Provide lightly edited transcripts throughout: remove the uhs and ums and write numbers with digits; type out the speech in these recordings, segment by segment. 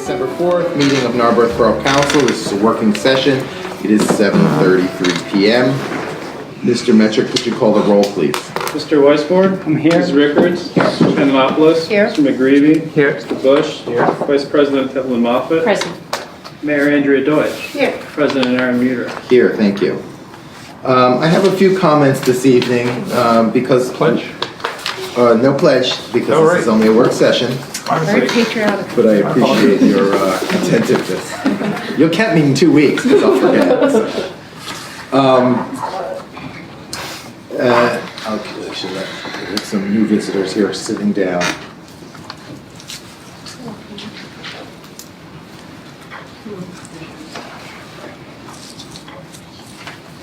December 4th, meeting of Narberth Borough Council. This is a working session. It is 7:33 p.m. Mr. Metrick, could you call the roll, please? Mr. Weisbord? I'm here. Ms. Rickards? Mr. Panelopoulos? Here. Mr. McGreevy? Here. Mr. Bush? Here. Vice President Evelyn Moffett? Present. Mayor Andrea Deutsch? Here. President Aaron Muter? Here, thank you. I have a few comments this evening because... Pledge. No pledge, because this is only a work session, Very patriotic. but I appreciate your attentiveness. You'll count me in 2 weeks, because I'll forget. So. Actually, there's some new visitors here sitting down.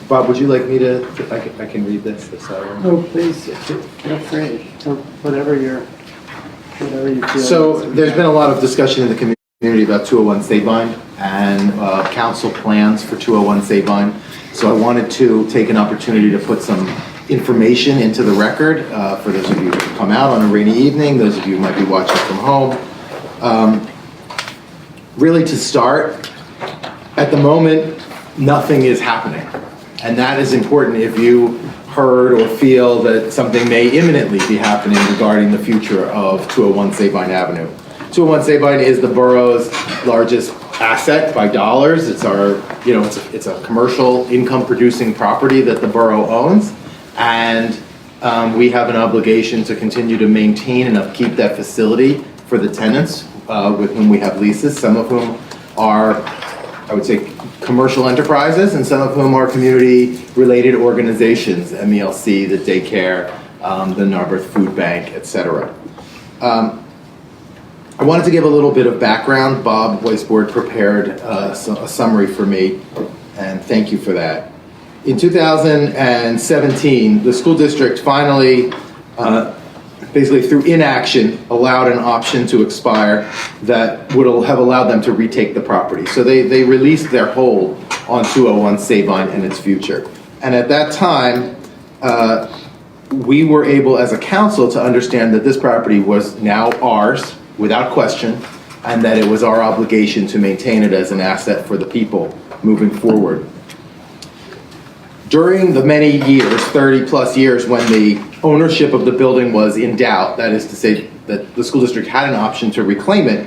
Bob, would you like me to, I can read this? Oh, please, feel free, whatever you feel. So there's been a lot of discussion in the community about 201 Sabine and council plans for 201 Sabine. So I wanted to take an opportunity to put some information into the record for those of you who come out on a rainy evening, those of you who might be watching from home. Really to start, at the moment, nothing is happening. And that is important if you heard or feel that something may imminently be happening regarding the future of 201 Sabine Avenue. 201 Sabine is the borough's largest asset by dollars. It's our, it's a commercial income producing property that the borough owns. And we have an obligation to continue to maintain and upkeep that facility for the tenants with whom we have leases, some of whom are, I would say, commercial enterprises, and some of whom are community-related organizations, MELC, the daycare, the Narberth Food Bank, etc. I wanted to give a little bit of background. Bob Weisbord prepared a summary for me, and thank you for that. In 2017, the school district finally, basically through inaction, allowed an option to expire that would have allowed them to retake the property. So they released their hold on 201 Sabine and its future. And at that time, we were able as a council to understand that this property was now ours without question, and that it was our obligation to maintain it as an asset for the people moving forward. During the many years, 30 plus years, when the ownership of the building was in doubt, that is to say that the school district had an option to reclaim it,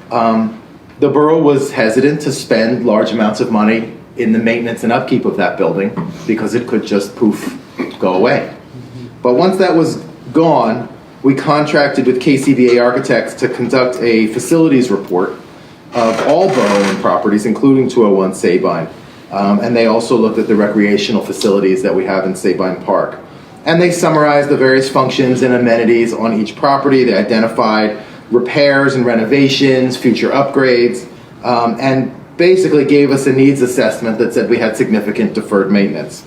the borough was hesitant to spend large amounts of money in the maintenance and upkeep of that building because it could just poof, go away. But once that was gone, we contracted with KCVA Architects to conduct a facilities report of all borough-owned properties, including 201 Sabine. And they also looked at the recreational facilities that we have in Sabine Park. And they summarized the various functions and amenities on each property. They identified repairs and renovations, future upgrades, and basically gave us a needs assessment that said we had significant deferred maintenance.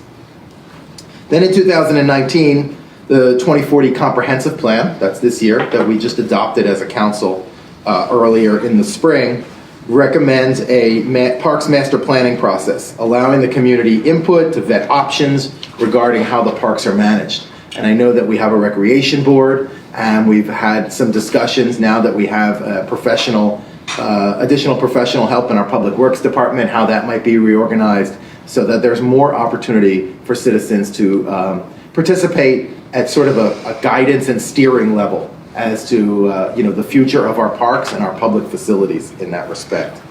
Then in 2019, the 2040 Comprehensive Plan, that's this year, that we just adopted as a council earlier in the spring, recommends a parks master planning process, allowing the community input to vet options regarding how the parks are managed. And I know that we have a recreation board, and we've had some discussions now that we have additional professional help in our public works department, how that might be reorganized so that there's more opportunity for citizens to participate at sort of a guidance and steering level as to the future of our parks and our public facilities in that respect.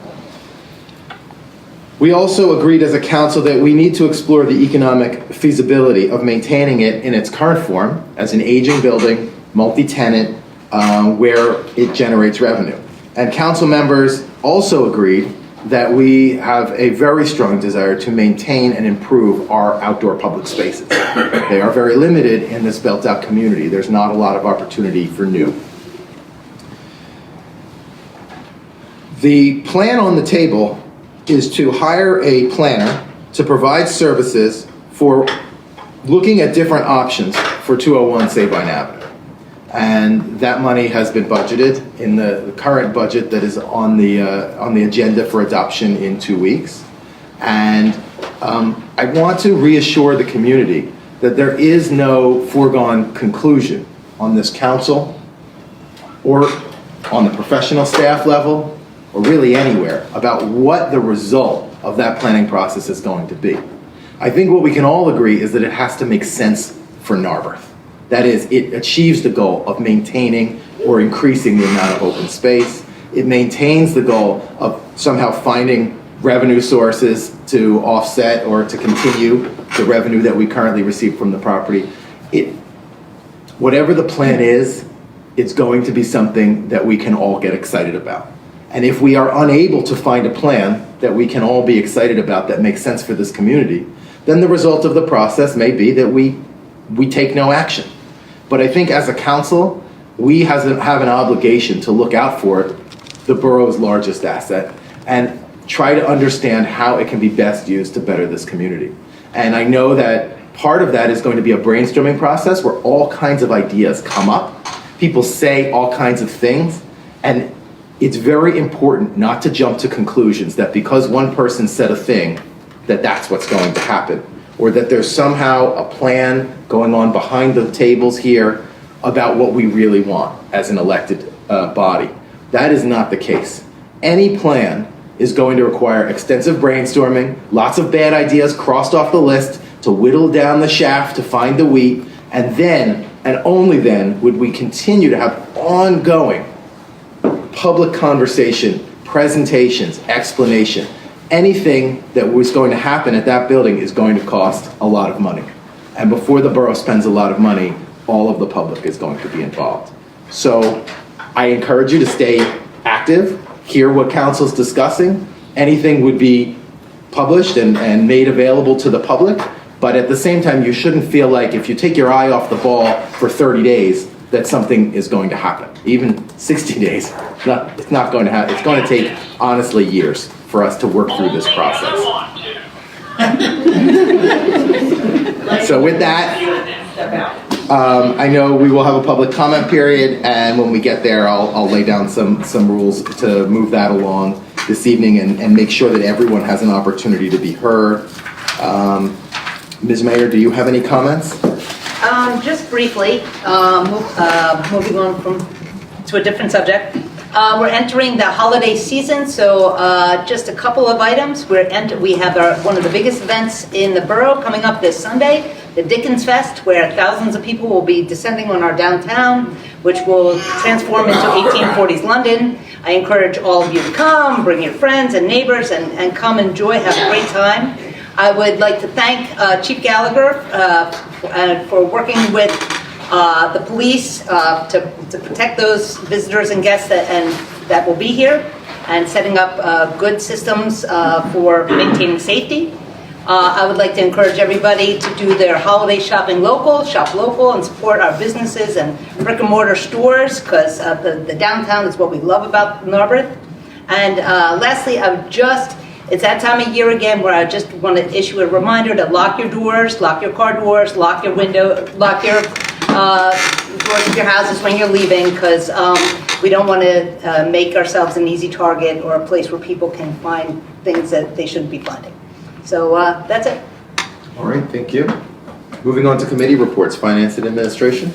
We also agreed as a council that we need to explore the economic feasibility of maintaining it in its current form as an aging building, multi-tenant, where it generates revenue. And council members also agreed that we have a very strong desire to maintain and improve our outdoor public spaces. They are very limited in this built-out community. There's not a lot of opportunity for new. The plan on the table is to hire a planner to provide services for looking at different options for 201 Sabine Avenue. And that money has been budgeted in the current budget that is on the agenda for adoption in 2 weeks. And I want to reassure the community that there is no foregone conclusion on this council or on the professional staff level or really anywhere, about what the result of that planning process is going to be. I think what we can all agree is that it has to make sense for Narberth. That is, it achieves the goal of maintaining or increasing the amount of open space. It maintains the goal of somehow finding revenue sources to offset or to continue the revenue that we currently receive from the property. Whatever the plan is, it's going to be something that we can all get excited about. And if we are unable to find a plan that we can all be excited about that makes sense for this community, then the result of the process may be that we take no action. But I think as a council, we have an obligation to look out for the borough's largest asset and try to understand how it can be best used to better this community. And I know that part of that is going to be a brainstorming process where all kinds of ideas come up. People say all kinds of things, and it's very important not to jump to conclusions that because one person said a thing, that that's what's going to happen, or that there's somehow a plan going on behind the tables here about what we really want as an elected body. That is not the case. Any plan is going to require extensive brainstorming, lots of bad ideas crossed off the list to whittle down the shaft to find the wheat, and then, and only then, would we continue to have ongoing public conversation, presentations, explanation. Anything that was going to happen at that building is going to cost a lot of money. And before the borough spends a lot of money, all of the public is going to be involved. So I encourage you to stay active, hear what council's discussing. Anything would be published and made available to the public. But at the same time, you shouldn't feel like if you take your eye off the ball for 30 days, that something is going to happen. Even 60 days, it's not going to happen. It's going to take, honestly, years for us to work through this process. So with that, I know we will have a public comment period, and when we get there, I'll lay down some rules to move that along this evening and make sure that everyone has an opportunity to be heard. Ms. Mayor, do you have any comments? Just briefly, moving on to a different subject. We're entering the holiday season, so just a couple of items. We have one of the biggest events in the borough coming up this Sunday, the Dickens Fest, where thousands of people will be descending on our downtown, which will transform into 1840s London. I encourage all of you to come, bring your friends and neighbors, and come enjoy, have a great time. I would like to thank Chief Gallagher for working with the police to protect those visitors and guests that will be here, and setting up good systems for maintaining safety. I would like to encourage everybody to do their holiday shopping local, shop local, and support our businesses and brick and mortar stores, because the downtown is what we love about Narberth. And lastly, it's that time of year again where I just want to issue a reminder to lock your doors, lock your car doors, lock your window, lock your doors of your houses when you're leaving, because we don't want to make ourselves an easy target or a place where people can find things that they shouldn't be finding. So that's it. All right, thank you. Moving on to committee reports, Finance and Administration.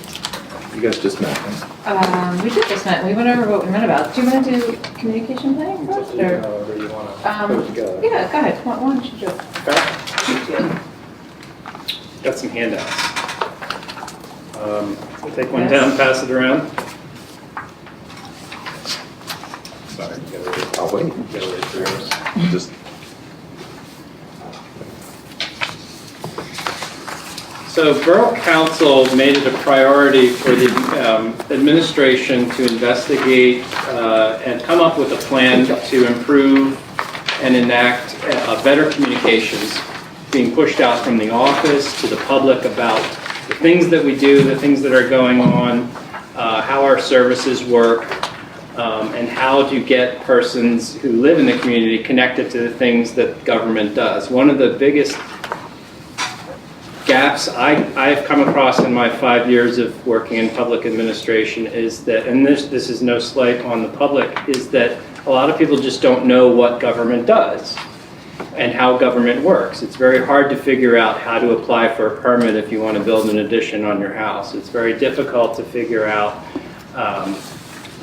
You guys just met, right? We did just met. We went over what we met about. Do you want to do communication planning first, or? However you want to put it together. Yeah, go ahead. Why don't you do it? Okay. Got some handouts. We'll take one down, pass it around. Sorry, you gotta read. I'll wait. You gotta read through yours. Just So Borough Council made it a priority for the administration to investigate and come up with a plan to improve and enact better communications being pushed out from the office to the public about the things that we do, the things that are going on, how our services work, and how to get persons who live in the community connected to the things that government does. One of the biggest gaps I've come across in my 5 years of working in public administration is that, and this is no slight on the public, is that a lot of people just don't know what government does and how government works. It's very hard to figure out how to apply for a permit if you want to build an addition on your house. It's very difficult to figure out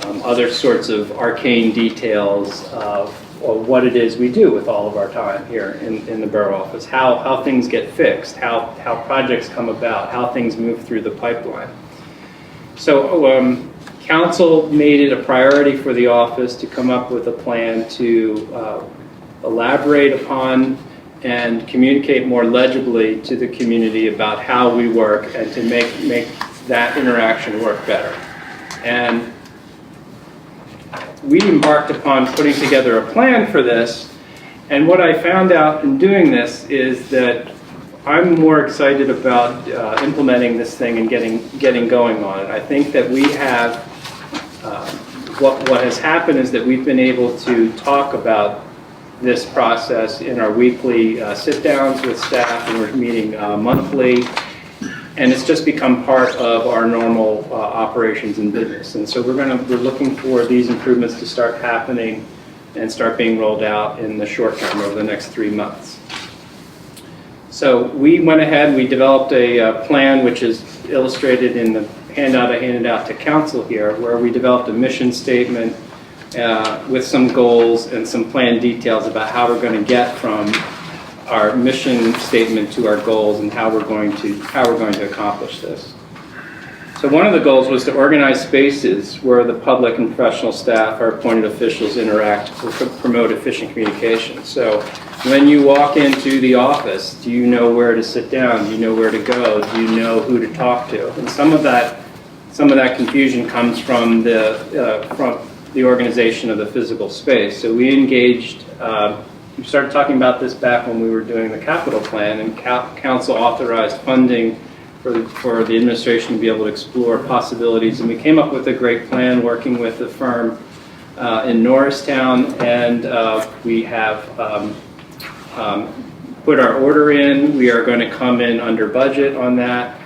other sorts of arcane details of what it is we do with all of our time here in the borough office, how things get fixed, how projects come about, how things move through the pipeline. So council made it a priority for the office to come up with a plan to elaborate upon and communicate more legibly to the community about how we work and to make that interaction work better. And we embarked upon putting together a plan for this, and what I found out in doing this is that I'm more excited about implementing this thing and getting going on it. I think that we have, what has happened is that we've been able to talk about this process in our weekly sit-downs with staff, and we're meeting monthly. And it's just become part of our normal operations and business. And so we're looking for these improvements to start happening and start being rolled out in the short term over the next 3 months. So we went ahead, we developed a plan which is illustrated in the handout I handed out to council here, where we developed a mission statement with some goals and some plan details about how we're going to get from our mission statement to our goals and how we're going to accomplish this. So one of the goals was to organize spaces where the public and professional staff, our appointed officials, interact to promote efficient communication. So when you walk into the office, do you know where to sit down? Do you know where to go? Do you know who to talk to? And some of that confusion comes from the organization of the physical space. So we engaged. We started talking about this back when we were doing the capital plan, and council authorized funding for the administration to be able to explore possibilities. And we came up with a great plan working with the firm in Norristown, and we have put our order in. We are going to come in under budget on that.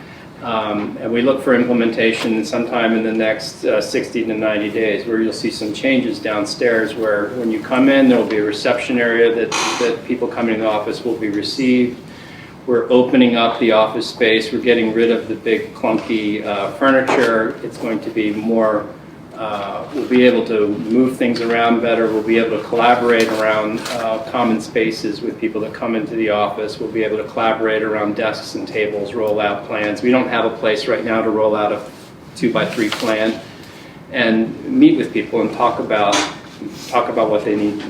And we look for implementation sometime in the next 60 to 90 days, where you'll see some changes downstairs, where when you come in, there will be a reception area that people coming to the office will be received. We're opening up the office space. We're getting rid of the big clunky furniture. It's going to be more, we'll be able to move things around better. We'll be able to collaborate around common spaces with people that come into the office. We'll be able to collaborate around desks and tables, roll out plans. We don't have a place right now to roll out a 2x3 plan and meet with people and talk about what they need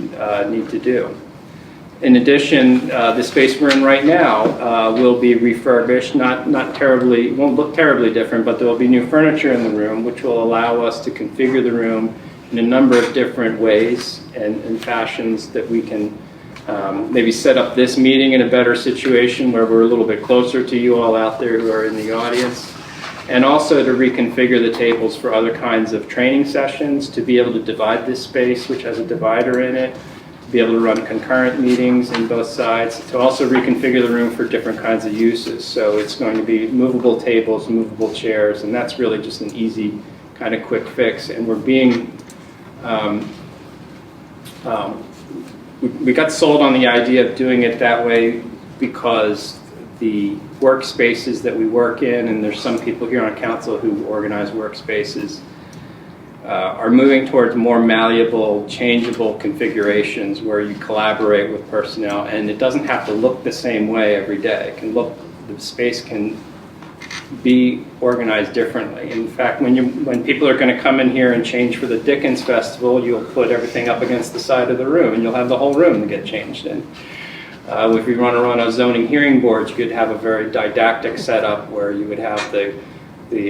to do. In addition, the space we're in right now will be refurbished, not terribly, won't look terribly different, but there will be new furniture in the room, which will allow us to configure the room in a number of different ways and fashions that we can maybe set up this meeting in a better situation where we're a little bit closer to you all out there who are in the audience, and also to reconfigure the tables for other kinds of training sessions, to be able to divide this space, which has a divider in it, be able to run concurrent meetings in both sides, to also reconfigure the room for different kinds of uses. So it's going to be movable tables, movable chairs, and that's really just an easy kind of quick fix. And we're being, we got sold on the idea of doing it that way because the workspaces that we work in, and there's some people here on council who organize workspaces, are moving towards more malleable, changeable configurations where you collaborate with personnel, and it doesn't have to look the same way every day. It can look, the space can be organized differently. In fact, when people are going to come in here and change for the Dickens Festival, you'll put everything up against the side of the room, and you'll have the whole room to get changed in. If you run around a zoning hearing board, you could have a very didactic setup where you would have the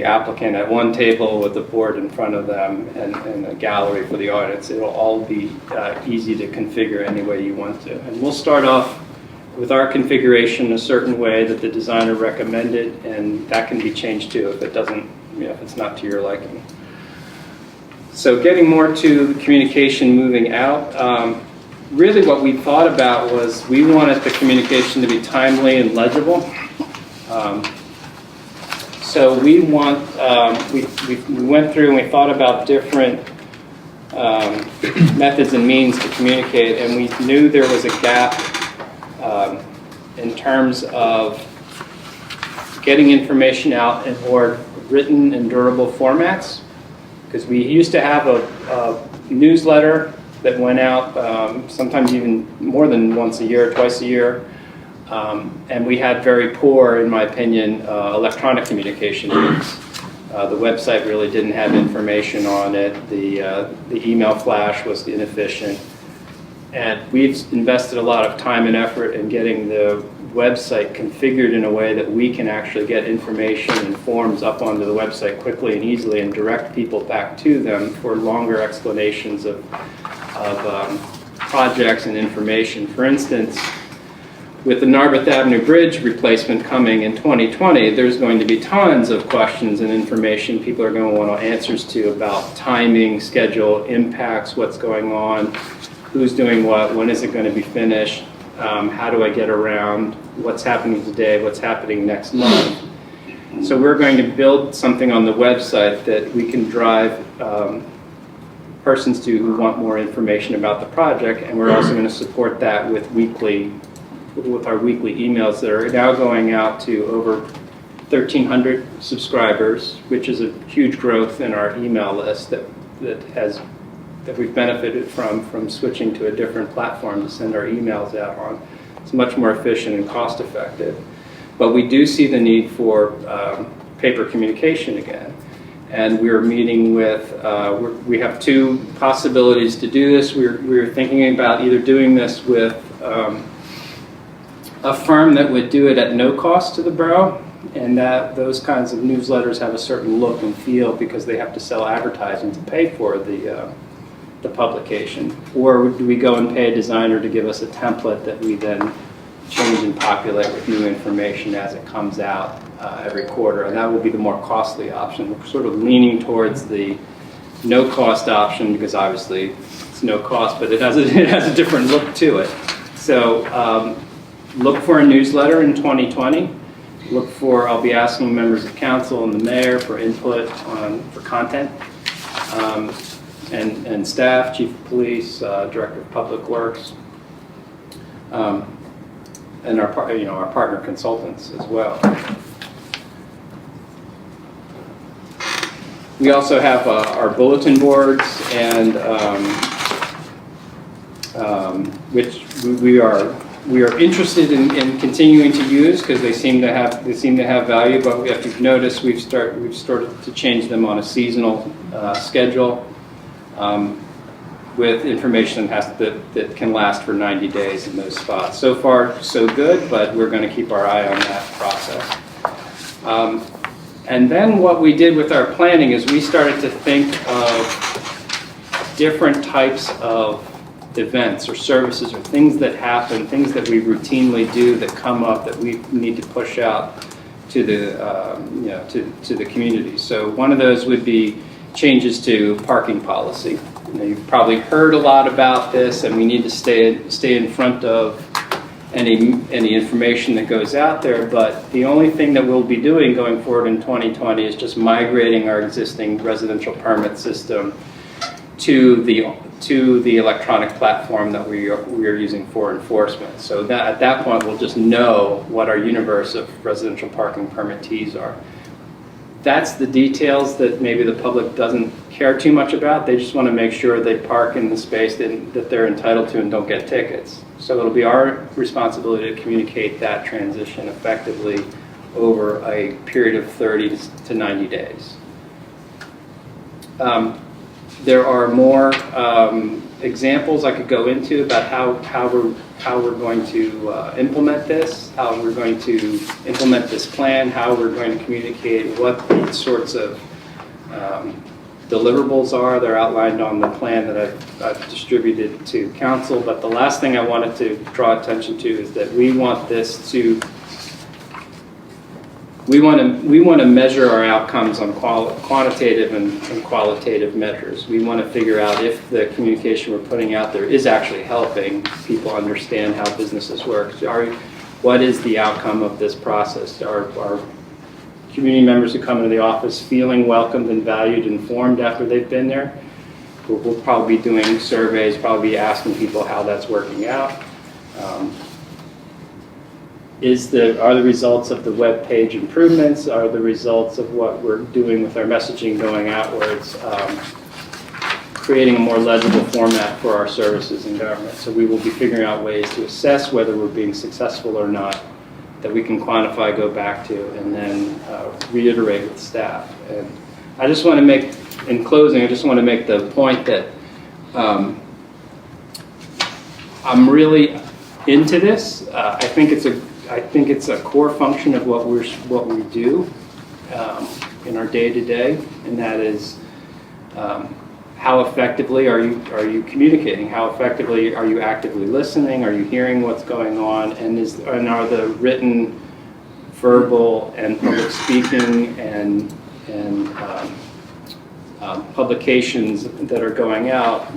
applicant at one table with the board in front of them and a gallery for the audience. It'll all be easy to configure any way you want to. And we'll start off with our configuration a certain way that the designer recommended, and that can be changed too if it doesn't, if it's not to your liking. So getting more to the communication moving out, really what we thought about was we wanted the communication to be timely and legible. So we want, we went through and we thought about different methods and means to communicate, and we knew there was a gap in terms of getting information out in more written and durable formats, Because we used to have a newsletter that went out sometimes even more than once a year, twice a year. And we had very poor, in my opinion, electronic communication needs. The website really didn't have information on it. The email flash was inefficient. And we've invested a lot of time and effort in getting the website configured in a way that we can actually get information and forms up onto the website quickly and easily and direct people back to them for longer explanations of projects and information. For instance, with the Narberth Avenue Bridge replacement coming in 2020, there's going to be tons of questions and information people are going to want answers to about timing, schedule, impacts, what's going on, who's doing what, when is it going to be finished, how do I get around, what's happening today, what's happening next month. So we're going to build something on the website that we can drive persons to who want more information about the project, and we're also going to support that with our weekly emails that are now going out to over 1,300 subscribers, which is a huge growth in our email list that we've benefited from switching to a different platform to send our emails out on. It's much more efficient and cost effective. But we do see the need for paper communication again. And we're meeting with, we have two possibilities to do this. We're thinking about either doing this with a firm that would do it at no cost to the borough, and that those kinds of newsletters have a certain look and feel because they have to sell advertising to pay for the publication. Or do we go and pay a designer to give us a template that we then change and populate with new information as it comes out every quarter? And that will be the more costly option. We're sort of leaning towards the no-cost option because obviously it's no cost, but it has a different look to it. So look for a newsletter in 2020. I'll be asking members of council and the mayor for input for content. And staff, chief of police, director of public works, and our partner consultants as well. We also have our bulletin boards, and which we are interested in continuing to use because they seem to have value. But if you've noticed, we've started to change them on a seasonal schedule. With information that can last for 90 days in those spots. So far, so good, but we're going to keep our eye on that process. And then what we did with our planning is we started to think of different types of events or services or things that happen, things that we routinely do that come up that we need to push out to the to the community. So one of those would be changes to parking policy. You've probably heard a lot about this, and we need to stay in front of any information that goes out there. But the only thing that we'll be doing going forward in 2020 is just migrating our existing residential permit system to the electronic platform that we are using for enforcement. So that at that point, we'll just know what our universe of residential parking permittees are. That's the details that maybe the public doesn't care too much about. They just want to make sure they park in the space that they're entitled to and don't get tickets. So it'll be our responsibility to communicate that transition effectively over a period of 30 to 90 days. There are more examples I could go into about how we're going to implement this, how we're going to implement this plan, how we're going to communicate what the sorts of deliverables are. They're outlined on the plan that I've distributed to council. But the last thing I wanted to draw attention to is that we want this to we want to measure our outcomes on quantitative and qualitative measures. We want to figure out if the communication we're putting out there is actually helping people understand how businesses work. What is the outcome of this process? Are community members who come into the office feeling welcomed and valued, informed after they've been there? We'll probably be doing surveys, probably be asking people how that's working out. are the results of the web page improvements, are the results of what we're doing with our messaging going outwards, creating a more legible format for our services in government. So we will be figuring out ways to assess whether we're being successful or not, that we can quantify, go back to, and then reiterate with staff. And I just want to make, in closing, I just want to make the point that I'm really into this. I think it's a core function of what we do in our day-to-day, and that is how effectively are you communicating? How effectively are you actively listening? Are you hearing what's going on? And are the written, verbal, and public speaking and publications that are going out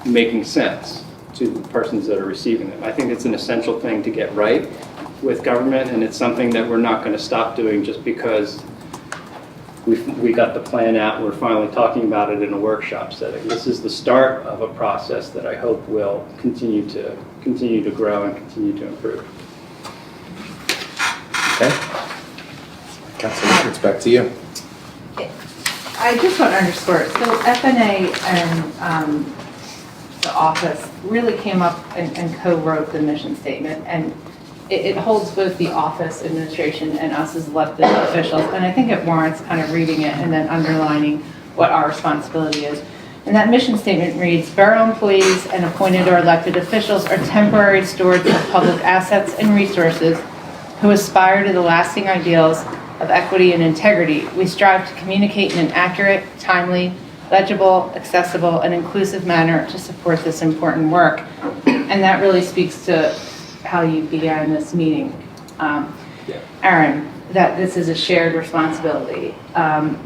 making sense to the persons that are receiving them? I think it's an essential thing to get right with government, and it's something that we're not going to stop doing just because we got the plan out and we're finally talking about it in a workshop setting. This is the start of a process that I hope will continue to grow and continue to improve. Okay. Councilor, it's back to you. I just want to underscore, so FNA and the office really came up and co-wrote the mission statement, and it holds both the office administration and us as elected officials, and I think it warrants kind of reading it and then underlining what our responsibility is. And that mission statement reads, Borough employees and appointed or elected officials are temporary stewards of public assets and resources who aspire to the lasting ideals of equity and integrity. We strive to communicate in an accurate, timely, legible, accessible, and inclusive manner to support this important work. And that really speaks to how you began this meeting, Aaron, that this is a shared responsibility.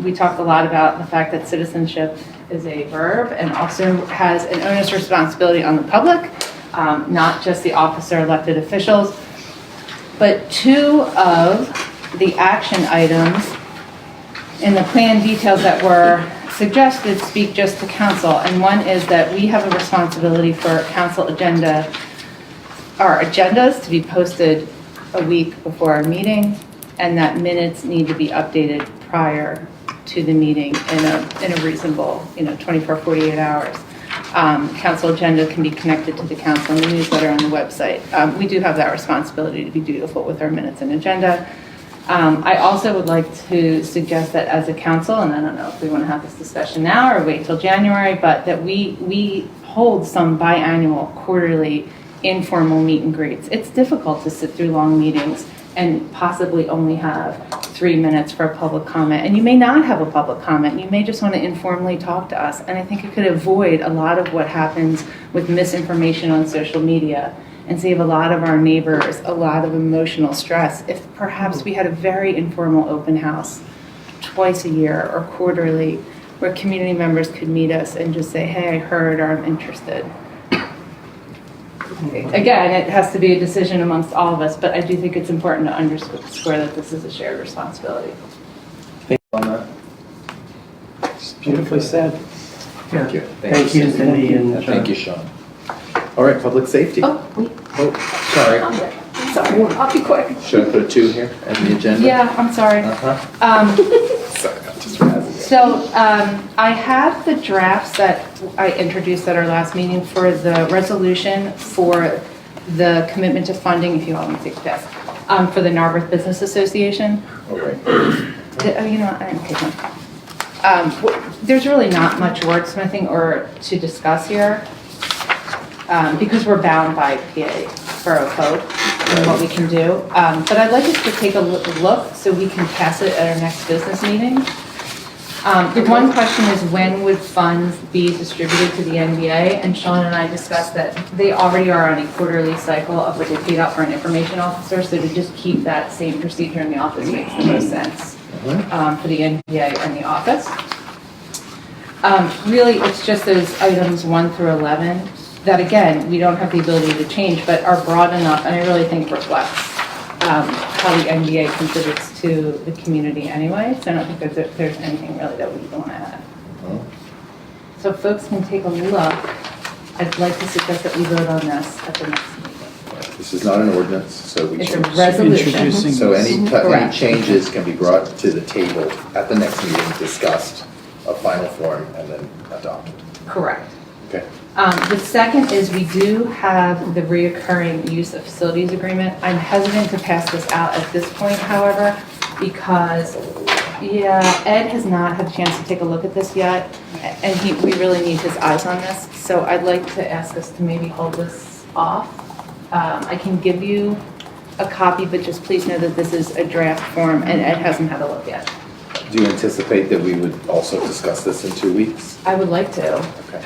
We talked a lot about the fact that citizenship is a verb and also has an onus responsibility on the public, not just the officer elected officials. But two of the action items in the plan details that were suggested speak just to council, and one is that we have a responsibility for council our agendas to be posted a week before our meeting, and that minutes need to be updated prior to the meeting in a reasonable, 24, 48 hours. Council agenda can be connected to the council and the newsletter on the website. We do have that responsibility to be dutiful with our minutes and agenda. I also would like to suggest that as a council, and I don't know if we want to have this discussion now or wait till January, but that we hold some biannual, quarterly, informal meet and greets. It's difficult to sit through long meetings and possibly only have 3 minutes for a public comment. And you may not have a public comment. You may just want to informally talk to us. And I think it could avoid a lot of what happens with misinformation on social media and save a lot of our neighbors a lot of emotional stress if perhaps we had a very informal open house twice a year or quarterly where community members could meet us and just say, hey, I heard, or I'm interested. Again, it has to be a decision amongst all of us, but I do think it's important to underscore that this is a shared responsibility. Thank you on that. Beautifully said. Thank you. Thank you, Cindy, and Thank you, Sean. All right, public safety. Oh, wait. Oh, sorry. Sorry, I'll be quick. Should I put a 2 here on the agenda? Yeah, I'm sorry. Sorry, I'm just razzing. So I have the drafts that I introduced at our last meeting for the resolution for the commitment to funding, if you all want to take this, for the Narberth Business Association. All right. You know what, I didn't take one. There's really not much wordsmithing or to discuss here because we're bound by PA Borough Code and what we can do. But I'd like us to take a look so we can pass it at our next business meeting. The one question is when would funds be distributed to the NBA? And Sean and I discussed that they already are on a quarterly cycle of what they paid out for an information officer, so to just keep that same procedure in the office makes the most sense for the NBA and the office. Really, it's just those items 1 through 11 that, again, we don't have the ability to change, but are broad enough, and I really think reflects how the NBA contributes to the community anyway, so I don't think there's anything really that we want to add. So folks can take a look. I'd like to suggest that we vote on this at the next meeting. This is not an ordinance, so we It's a change. resolution. Introducing So any Correct. changes can be brought to the table at the next meeting, discussed, a final form, and then adopted. Correct. Okay. The second is we do have the reoccurring use of facilities agreement. I'm hesitant to pass this out at this point, however, because, Ed has not had a chance to take a look at this yet, and we really need his eyes on this. So I'd like to ask us to maybe hold this off. I can give you a copy, but just please know that this is a draft form, and Ed hasn't had a look yet. Do you anticipate that we would also discuss this in 2 weeks? I would like to. Okay.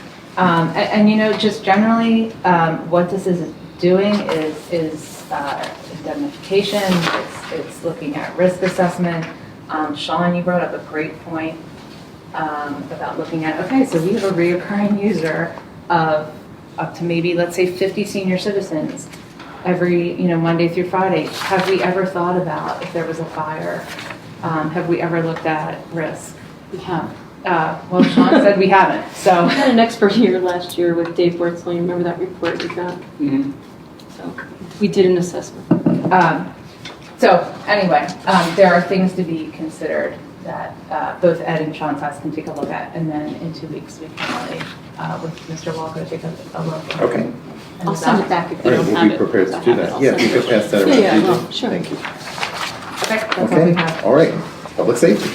Just generally, what this is doing is indemnification, it's looking at risk assessment. Sean, you brought up a great point about looking at, okay, so we have a reoccurring user of up to maybe, let's say, 50 senior citizens every, Monday through Friday. Have we ever thought about if there was a fire? Have we ever looked at risk? We have. Well, Sean said we haven't, so. We had an expert here last year with Dave Worthley. Remember that report we got? Mhm. So we did an assessment. There are things to be considered that both Ed and Sean's house can take a look at, and then in 2 weeks we can really, with Mr. Walker, take a look. Okay. And I'll send it back if you All don't right, have we'll be it. prepared to I do have it. that. I'll Yeah, send if you it. could pass that around. Yeah, I please. will. Sure. Thank you. Okay, that's all we Okay, have. all right. Public safety.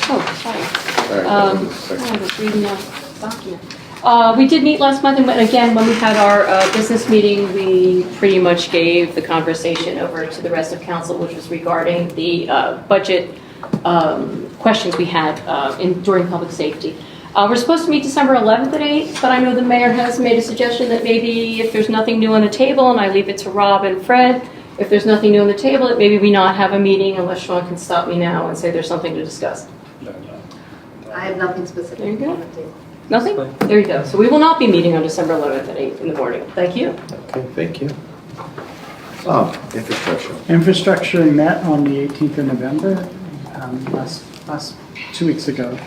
Oh, sorry. All right, I was reading a document. We did meet last month, and again, when we had our business meeting, we pretty much gave the conversation over to the rest of council, which was regarding the budget questions we had during public safety. We're supposed to meet December 11th at 8, but I know the mayor has made a suggestion that maybe if there's nothing new on the table, and I leave it to Rob and Fred, if there's nothing new on the table, that maybe we not have a meeting unless Sean can stop me now and say there's something to discuss. I have nothing specific. There you go. Nothing? There you go. So we will not be meeting on December 11th at 8 in the morning. Thank you. Okay, thank you. Infrastructure. Infrastructure met on the 18th of November, last 2 weeks ago.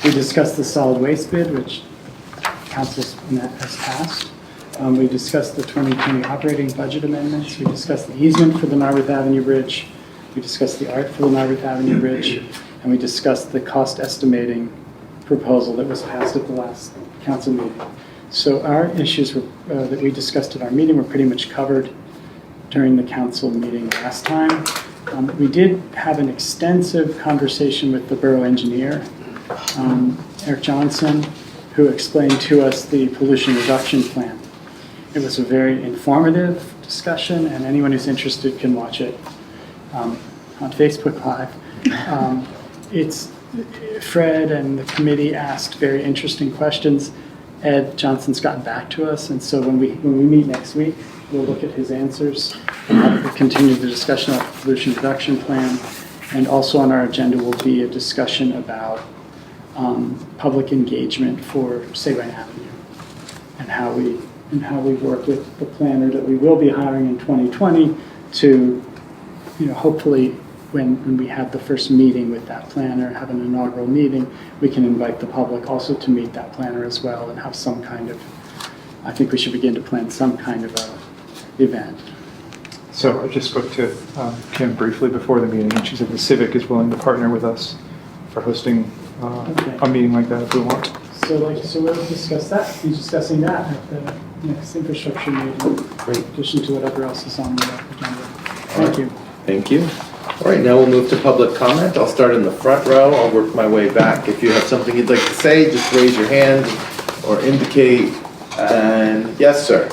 We discussed the solid waste bid, which council's met has passed. We discussed the 2020 operating budget amendments. We discussed the easement for the Narberth Avenue Bridge. We discussed the art for the Narberth Avenue Bridge. And we discussed the cost estimating proposal that was passed at the last council meeting. So our issues that we discussed at our meeting were pretty much covered during the council meeting last time. We did have an extensive conversation with the borough engineer, Eric Johnson, who explained to us the pollution reduction plan. It was a very informative discussion, and anyone who's interested can watch it on Facebook Live. Fred and the committee asked very interesting questions. Ed Johnson's gotten back to us, and so when we meet next week, we'll look at his answers and we'll continue the discussion of the pollution reduction plan. And also on our agenda will be a discussion about public engagement for Sabine Avenue and how we work with the planner that we will be hiring in 2020 to, hopefully when we have the first meeting with that planner, have an inaugural meeting, we can invite the public also to meet that planner as well and have some kind of, I think we should begin to plan some kind of a event. So I just spoke to Kim briefly before the meeting, and she said the Civic is willing to partner with us for hosting a meeting like that if we want. So we'll discuss that, be discussing that at the next infrastructure meeting. Great. In addition to whatever else is on the agenda. Thank you. Thank you. All right, now we'll move to public comment. I'll start in the front row. I'll work my way back. If you have something you'd like to say, just raise your hand or indicate. And yes, sir.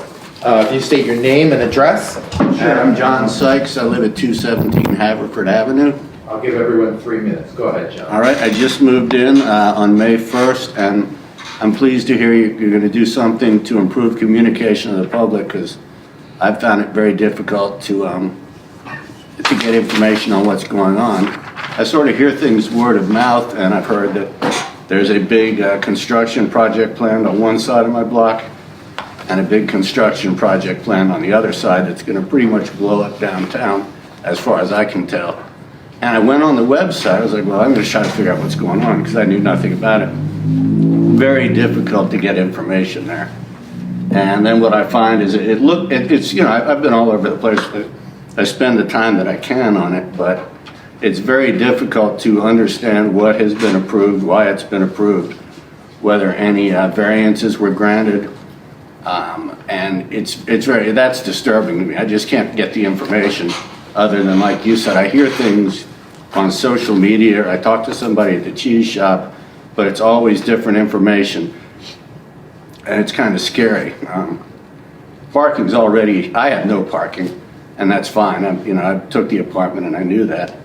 If you state your name and address. Sure, I'm John Sykes. I live at 217 Haverford Avenue. I'll give everyone 3 minutes. Go ahead, John. All right, I just moved in on May 1st, and I'm pleased to hear you're going to do something to improve communication to the public, because I've found it very difficult to get information on what's going on. I sort of hear things word of mouth, and I've heard that there's a big construction project planned on one side of my block and a big construction project planned on the other side that's going to pretty much blow up downtown, as far as I can tell. And I went on the website. I was like, well, I'm going to try to figure out what's going on, because I knew nothing about it. Very difficult to get information there. And then what I find is it's, you know, I've been all over the place. I spend the time that I can on it, but it's very difficult to understand what has been approved, why it's been approved, whether any variances were granted. And that's disturbing to me. I just can't get the information other than, like you said, I hear things on social media, or I talk to somebody at the cheese shop, but it's always different information. And it's kind of scary. Parking's already, I have no parking, and that's fine. I took the apartment and I knew that.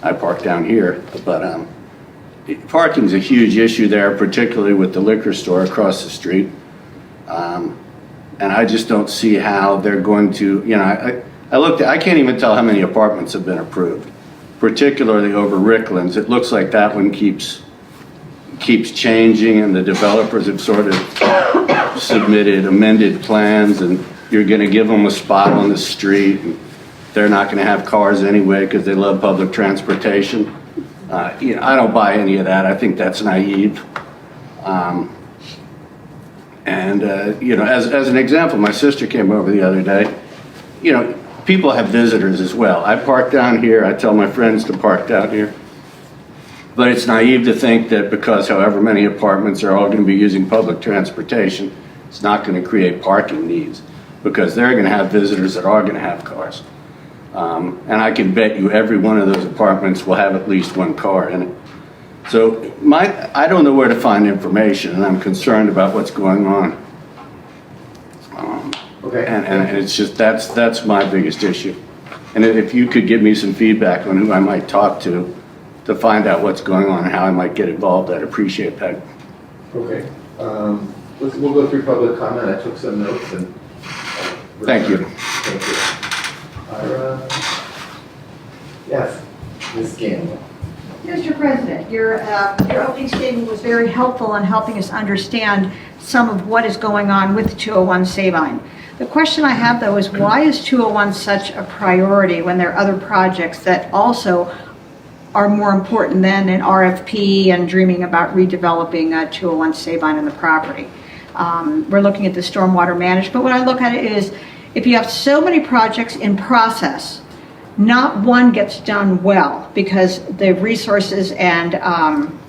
I park down here, but parking's a huge issue there, particularly with the liquor store across the street. And I just don't see how they're going to, you know, I can't even tell how many apartments have been approved, particularly over Ricklands. It looks like that one keeps changing, and the developers have sort of submitted amended plans, and you're going to give them a spot on the street, and they're not going to have cars anyway because they love public transportation. You know, I don't buy any of that. I think that's naive. You know, as an example, my sister came over the other day. You know, people have visitors as well. I park down here. I tell my friends to park down here. But it's naive to think that because however many apartments are all going to be using public transportation, it's not going to create parking needs, because they're going to have visitors that are going to have cars. And I can bet you every one of those apartments will have at least one car in it. So I don't know where to find information, and I'm concerned about what's going on. Okay. And it's just, that's my biggest issue. And if you could give me some feedback on who I might talk to find out what's going on and how I might get involved, I'd appreciate that. Okay. We'll go through public comment. I took some notes and. Thank you. Thank you. Ira? Yes, Ms. Gamble. Mr. President, your opening statement was very helpful in helping us understand some of what is going on with 201 Sabine. The question I have, though, is why is 201 such a priority when there are other projects that also are more important than an RFP and dreaming about redeveloping 201 Sabine and the property? We're looking at the stormwater management. What I look at it is, if you have so many projects in process, not one gets done well because the resources and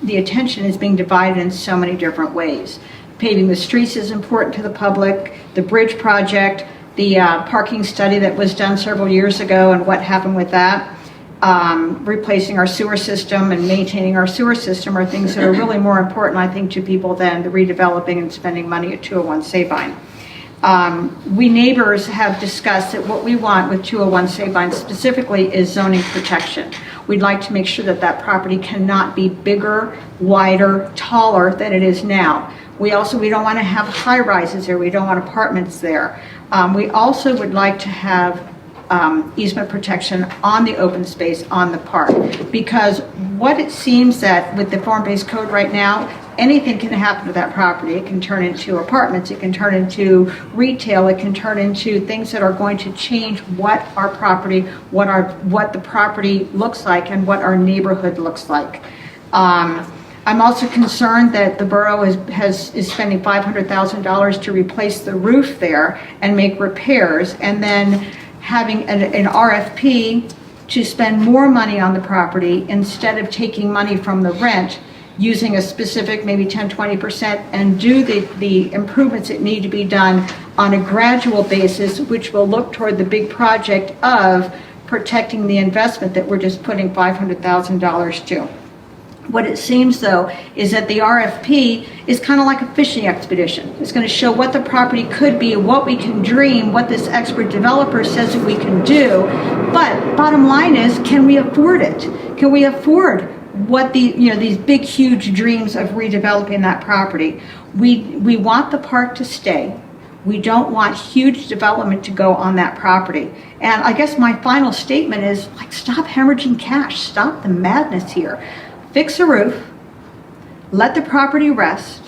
the attention is being divided in so many different ways. Paving the streets is important to the public, the bridge project, the parking study that was done several years ago and what happened with that. Replacing our sewer system and maintaining our sewer system are things that are really more important, I think, to people than the redeveloping and spending money at 201 Sabine. We neighbors have discussed that what we want with 201 Sabine specifically is zoning protection. We'd like to make sure that that property cannot be bigger, wider, taller than it is now. We don't want to have high rises there. We don't want apartments there. We also would like to have easement protection on the open space on the park, because what it seems that with the form-based code right now, anything can happen to that property. It can turn into apartments, it can turn into retail, it can turn into things that are going to change what our property, what the property looks like and what our neighborhood looks like. I'm also concerned that the borough is spending $500,000 to replace the roof there and make repairs, and then having an RFP to spend more money on the property instead of taking money from the rent, using a specific maybe 10-20% and do the improvements that need to be done on a gradual basis, which will look toward the big project of protecting the investment that we're just putting $500,000 to. What it seems, though, is that the RFP is kind of like a fishing expedition. It's going to show what the property could be, what we can dream, what this expert developer says that we can do. But bottom line is, can we afford it? Can we afford what these big, huge dreams of redeveloping that property? We want the park to stay. We don't want huge development to go on that property. And I guess my final statement is, like, stop hemorrhaging cash. Stop the madness here. Fix a roof, let the property rest,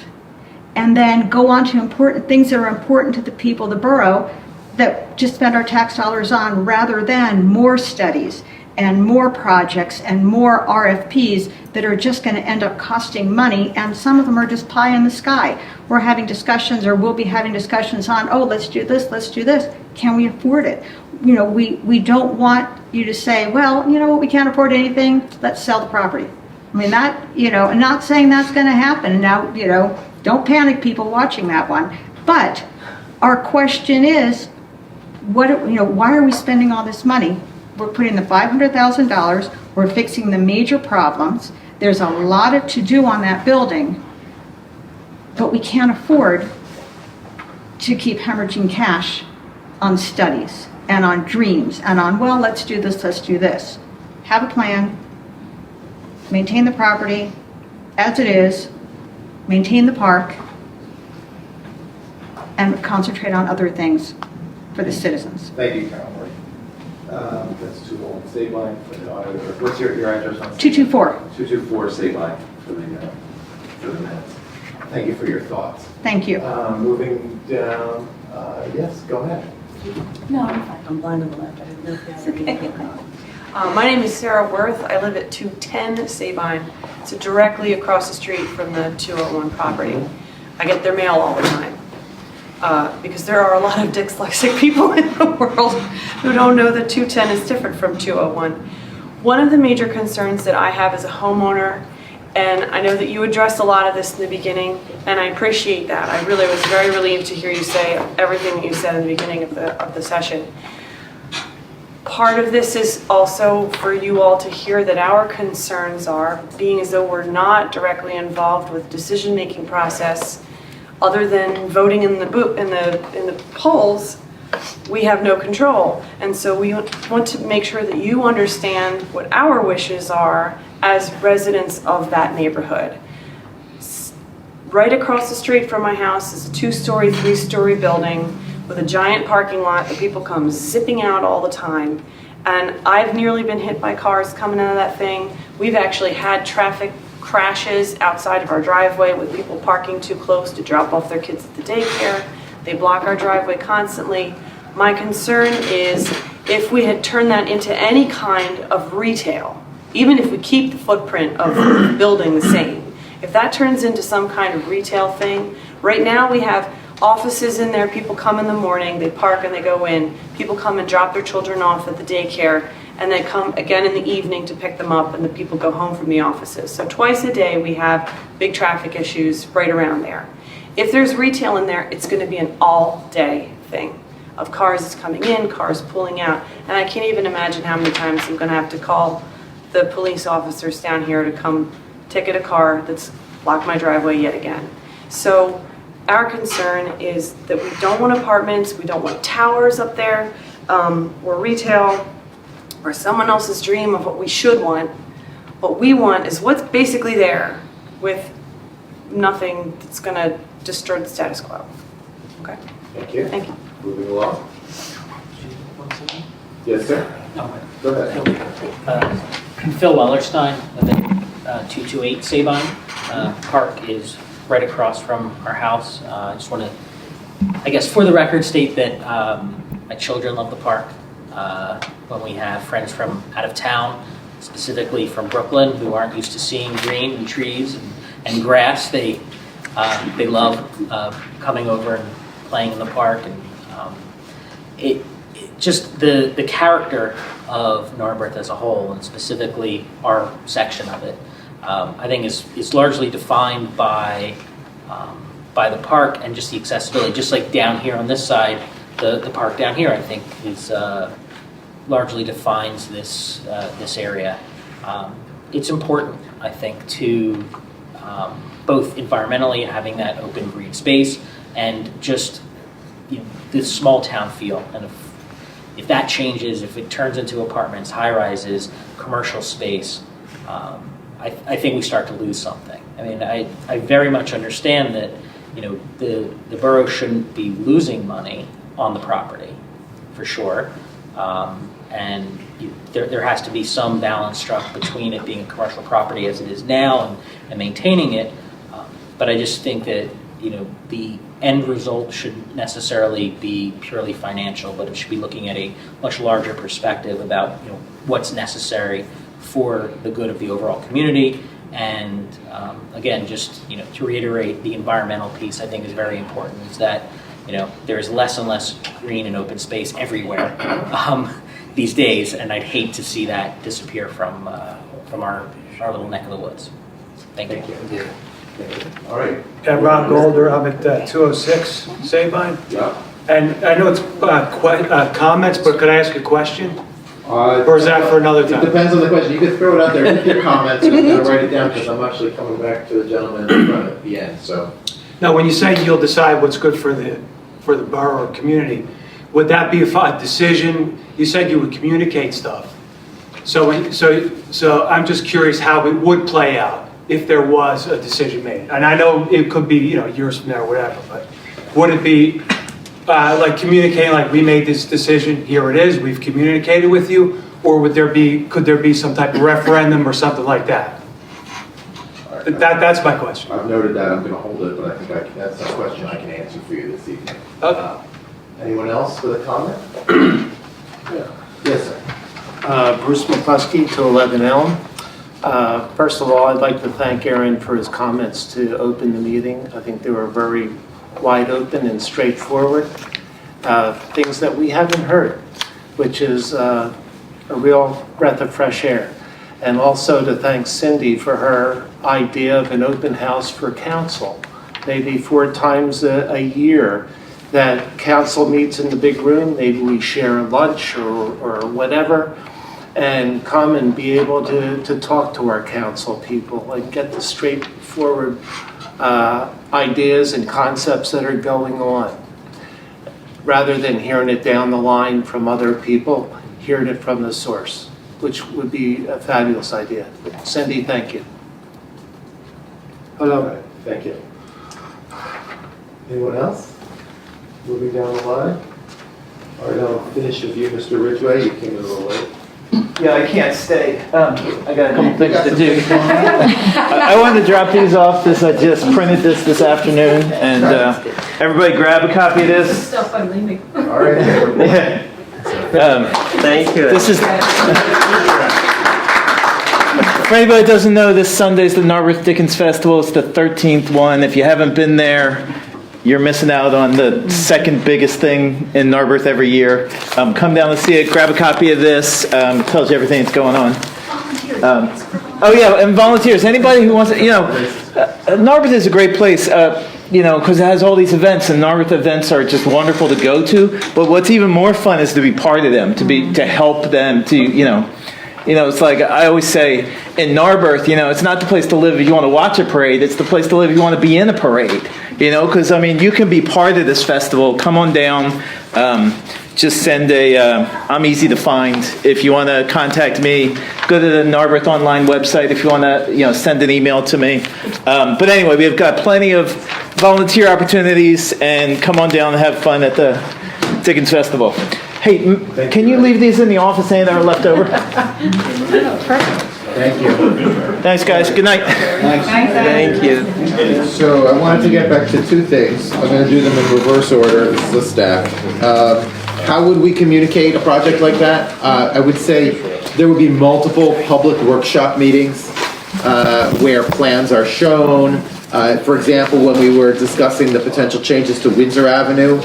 and then go on to important things that are important to the people of the borough that just spend our tax dollars on, rather than more studies and more projects and more RFPs that are just going to end up costing money, and some of them are just pie in the sky. We're having discussions, or we'll be having discussions on, oh, let's do this, let's do this. Can we afford it? You know, we don't want you to say, well, you know what, we can't afford anything, let's sell the property. I mean, that, you know, I'm not saying that's going to happen. Now, you know, don't panic, people watching that one. But our question is, what, you know, why are we spending all this money? We're putting the $500,000, we're fixing the major problems. There's a lot to do on that building, but we can't afford to keep hemorrhaging cash on studies and on dreams and on, well, let's do this, let's do this. Have a plan, maintain the property as it is, maintain the park, and concentrate on other things for the citizens. Thank you, Carol. That's 201 Sabine for the auditor. What's your address on? 224. 224 Sabine for the minutes. Thank you for your thoughts. Thank you. Moving down, yes, go ahead. No, I'm fine. I'm blind on the left. I didn't know if you had anything or not. My name is Sarah Worth. I live at 210 Sabine. It's directly across the street from the 201 property. I get their mail all the time. Because there are a lot of dyslexic people in the world who don't know that 210 is different from 201. One of the major concerns that I have as a homeowner, and I know that you addressed a lot of this in the beginning, and I appreciate that. I really was very relieved to hear you say everything that you said in the beginning of the session. Part of this is also for you all to hear that our concerns are, being as though we're not directly involved with decision-making process, other than voting in the polls, we have no control. And so we want to make sure that you understand what our wishes are as residents of that neighborhood. Right across the street from my house is a 2-story, 3-story building with a giant parking lot that people come zipping out all the time. And I've nearly been hit by cars coming out of that thing. We've actually had traffic crashes outside of our driveway with people parking too close to drop off their kids at the daycare. They block our driveway constantly. My concern is if we had turned that into any kind of retail, even if we keep the footprint of the building the same, if that turns into some kind of retail thing, right now we have offices in there, people come in the morning, they park and they go in, people come and drop their children off at the daycare, and then come again in the evening to pick them up, and the people go home from the offices. So twice a day we have big traffic issues right around there. If there's retail in there, it's going to be an all-day thing of cars coming in, cars pulling out, and I can't even imagine how many times I'm going to have to call the police officers down here to come ticket a car that's blocked my driveway yet again. So our concern is that we don't want apartments, we don't want towers up there, or retail, or someone else's dream of what we should want. What we want is what's basically there with nothing that's going to disturb the status quo. Okay? Thank you. Thank you. Moving along. Yes, sir. Go ahead. Phil Wellerstein, at 228 Sabine. Park is right across from our house. I just want to, I guess, for the record, state that my children love the park. When we have friends from out of town, specifically from Brooklyn, who aren't used to seeing green and trees and grass, they love coming over and playing in the park. And it just the character of Narberth as a whole, and specifically our section of it, I think is largely defined by the park and just the accessibility. Just like down here on this side, the park down here, I think, is largely defines this area. It's important, I think, to both environmentally having that open green space and just this small town feel. And if that changes, if it turns into apartments, high rises, commercial space, I think we start to lose something. I mean, I very much understand that the borough shouldn't be losing money on the property, for sure. And there has to be some balance struck between it being a commercial property as it is now and maintaining it. But I just think that the end result shouldn't necessarily be purely financial, but it should be looking at a much larger perspective about what's necessary for the good of the overall community. And again, just to reiterate, the environmental piece I think is very important. Is that there is less and less green and open space everywhere these days, and I'd hate to see that disappear from our little neck of the woods. Thank you. All right. Rob Golder, I'm at 206 Sabine. Yeah. And I know it's comments, but could I ask a question? Or is that for another It time? depends on the question. You can throw it out there with your comments. I'm going to write it down because I'm actually coming back to the gentleman in front at the end. So. Now, when you say you'll decide what's good for the borough or community, would that be a decision? You said you would communicate stuff. So I'm just curious how it would play out if there was a decision made. And I know it could be years from now or whatever, but would it be like communicating, like we made this decision, here it is, we've communicated with you, or could there be some type of referendum or something like that? Right. That's my question. I've noted that. I'm going to hold it, but I think that's a question I can answer for you this evening. Okay. Anyone else with a comment? Yeah. Yes, sir. Bruce McCluskey, 211 Elm. First of all, I'd like to thank Aaron for his comments to open the meeting. I think they were very wide open and straightforward. Things that we haven't heard, which is a real breath of fresh air. And also to thank Cindy for her idea of an open house for council. Maybe 4 times a year that council meets in the big room. Maybe we share lunch or whatever, and come and be able to talk to our council people and get the straightforward ideas and concepts that are going on. Rather than hearing it down the line from other people, hearing it from the source, which would be a fabulous idea. Cindy, thank you. Hello. Right, thank you. Anyone else? Moving down the line. All right, I'll finish with you, Mr. Ridgway. You came in a little late. Yeah, I can't stay. I got a couple things to do. I wanted to drop these off this. I just printed this afternoon, and everybody grab a copy of this. Still fun leaving. All right. Yeah. Thank you. This is. For anybody that doesn't know, this Sunday's the Narberth Dickens Festival. It's the 13th one. If you haven't been there, you're missing out on the second biggest thing in Narberth every year. Come down and see it. Grab a copy of this. Tells you everything that's going on. Oh yeah, and volunteers. Anybody who wants to, Narberth is a great place, because it has all these events, and Narberth events are just wonderful to go to. But what's even more fun is to be part of them, to help them, it's like I always say in Narberth, it's not the place to live if you want to watch a parade. It's the place to live if you want to be in a parade. Because you can be part of this festival. Come on down. Just send I'm easy to find. If you want to contact me, go to the Narberth online website. If you want to, send an email to me. But anyway, we've got plenty of volunteer opportunities, and come on down and have fun at the Dickens Festival. Hey, can you leave these in the office? Any that are left over? Thank you. Thanks, guys. Good night. Thank you. So I wanted to get back to 2 things. I'm going to do them in reverse order. This is the stack. How would we communicate a project like that? I would say there would be multiple public workshop meetings where plans are shown. For example, when we were discussing the potential changes to Windsor Avenue,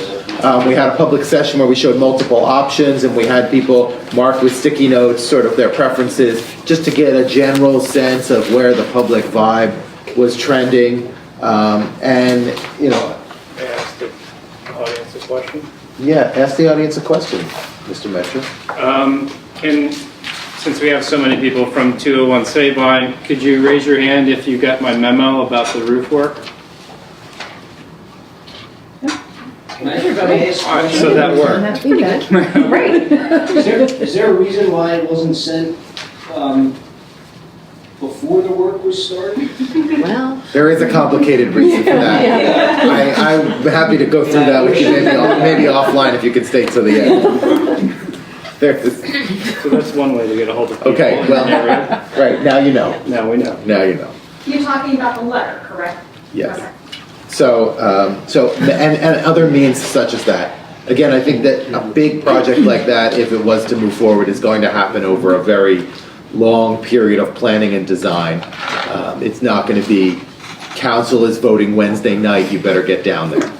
we had a public session where we showed multiple options, and we had people mark with sticky notes sort of their preferences, just to get a general sense of where the public vibe was trending. Ask the audience a question. Yeah, ask the audience a question, Mr. Metro. Since we have so many people from 201 Sabine, could you raise your hand if you got my memo about the roof work? Everybody So that worked. That's pretty good. Great. Is there a reason why it wasn't sent before the work was started? Well. There is a complicated reason for that. I'm happy to go through that with you maybe offline if you could stay to the end. So that's one way to get a hold of people. Okay, well, right, now you know. Now we know. Now you know. You're talking about the letter, correct? Yes. Okay. And other means such as that. Again, I think that a big project like that, if it was to move forward, is going to happen over a very long period of planning and design. It's not going to be, council is voting Wednesday night, you better get down there.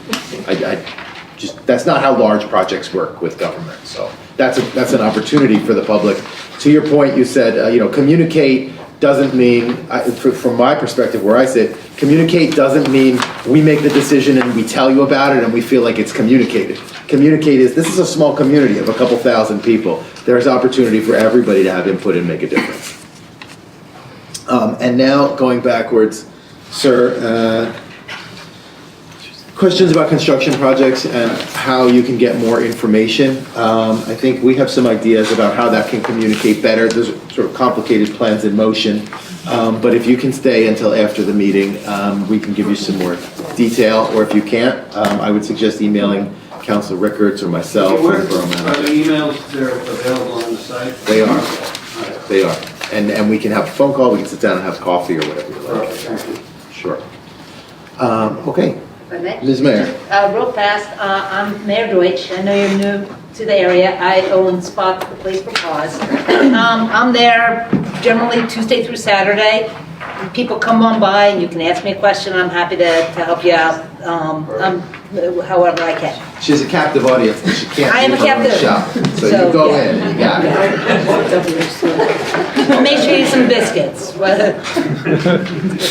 That's not how large projects work with government. So that's an opportunity for the public. To your point, you said, communicate doesn't mean, from my perspective where I sit, communicate doesn't mean we make the decision and we tell you about it and we feel like it's communicated. Communicate is, this is a small community of a couple thousand people. There's opportunity for everybody to have input and make a difference. And now, going backwards, sir, questions about construction projects and how you can get more information. I think we have some ideas about how that can communicate better. There's sort of complicated plans in motion. But if you can stay until after the meeting, we can give you some more detail. Or if you can't, I would suggest emailing Councilor Rickards or myself. Or Borough Manager. Are the emails that are available on the site? They are. They are. And we can have a phone call. We can sit down and have coffee or whatever you like. Thank you. Sure. Okay. Ms. Mayor. Real fast, I'm Mayor Deutsch. I know you're new to the area. I own Spot, the Place for Cause. I'm there generally Tuesday through Saturday. People come on by and you can ask me a question. I'm happy to help you out however I can. She's a captive audience, but she can't I am a leave her own captive. shop. So you go yeah. in and you got it. Make sure you eat some biscuits.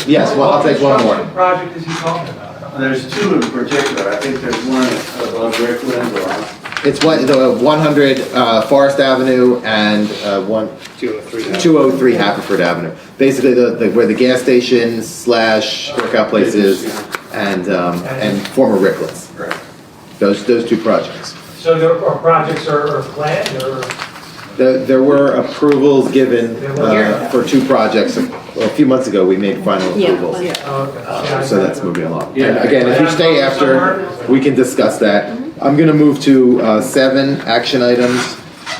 Yes, well, I'll take one more. What project is he talking about? There's two in particular. I think there's one above Rickland or... It's the 100 Forest Avenue and 203 Haverford Avenue. Basically, where the gas station / workout place is, and former Ricklands. Right. Those two projects. So there are projects are planned or? There were approvals given for two projects. A few months ago, we made final approvals. So that's moving along. Yeah. And again, if you stay after, we can discuss that. I'm going to move to 7 action items.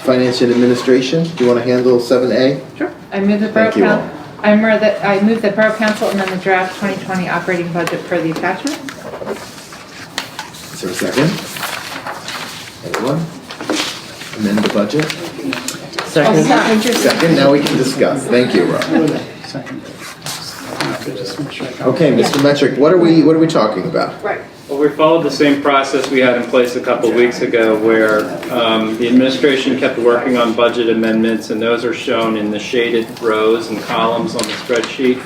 Finance and administration. Do you want to handle 7A? Sure. I move the Borough Council. I move that Borough Council amend the draft 2020 operating budget per the attachment. Is there a second? Anyone? Amend the budget? Second. Second, now we can discuss. Thank you, Rob. Okay, Mr. Metric, what are we talking about? Right. Well, we followed the same process we had in place a couple of weeks ago where the administration kept working on budget amendments, and those are shown in the shaded rows and columns on the spreadsheet.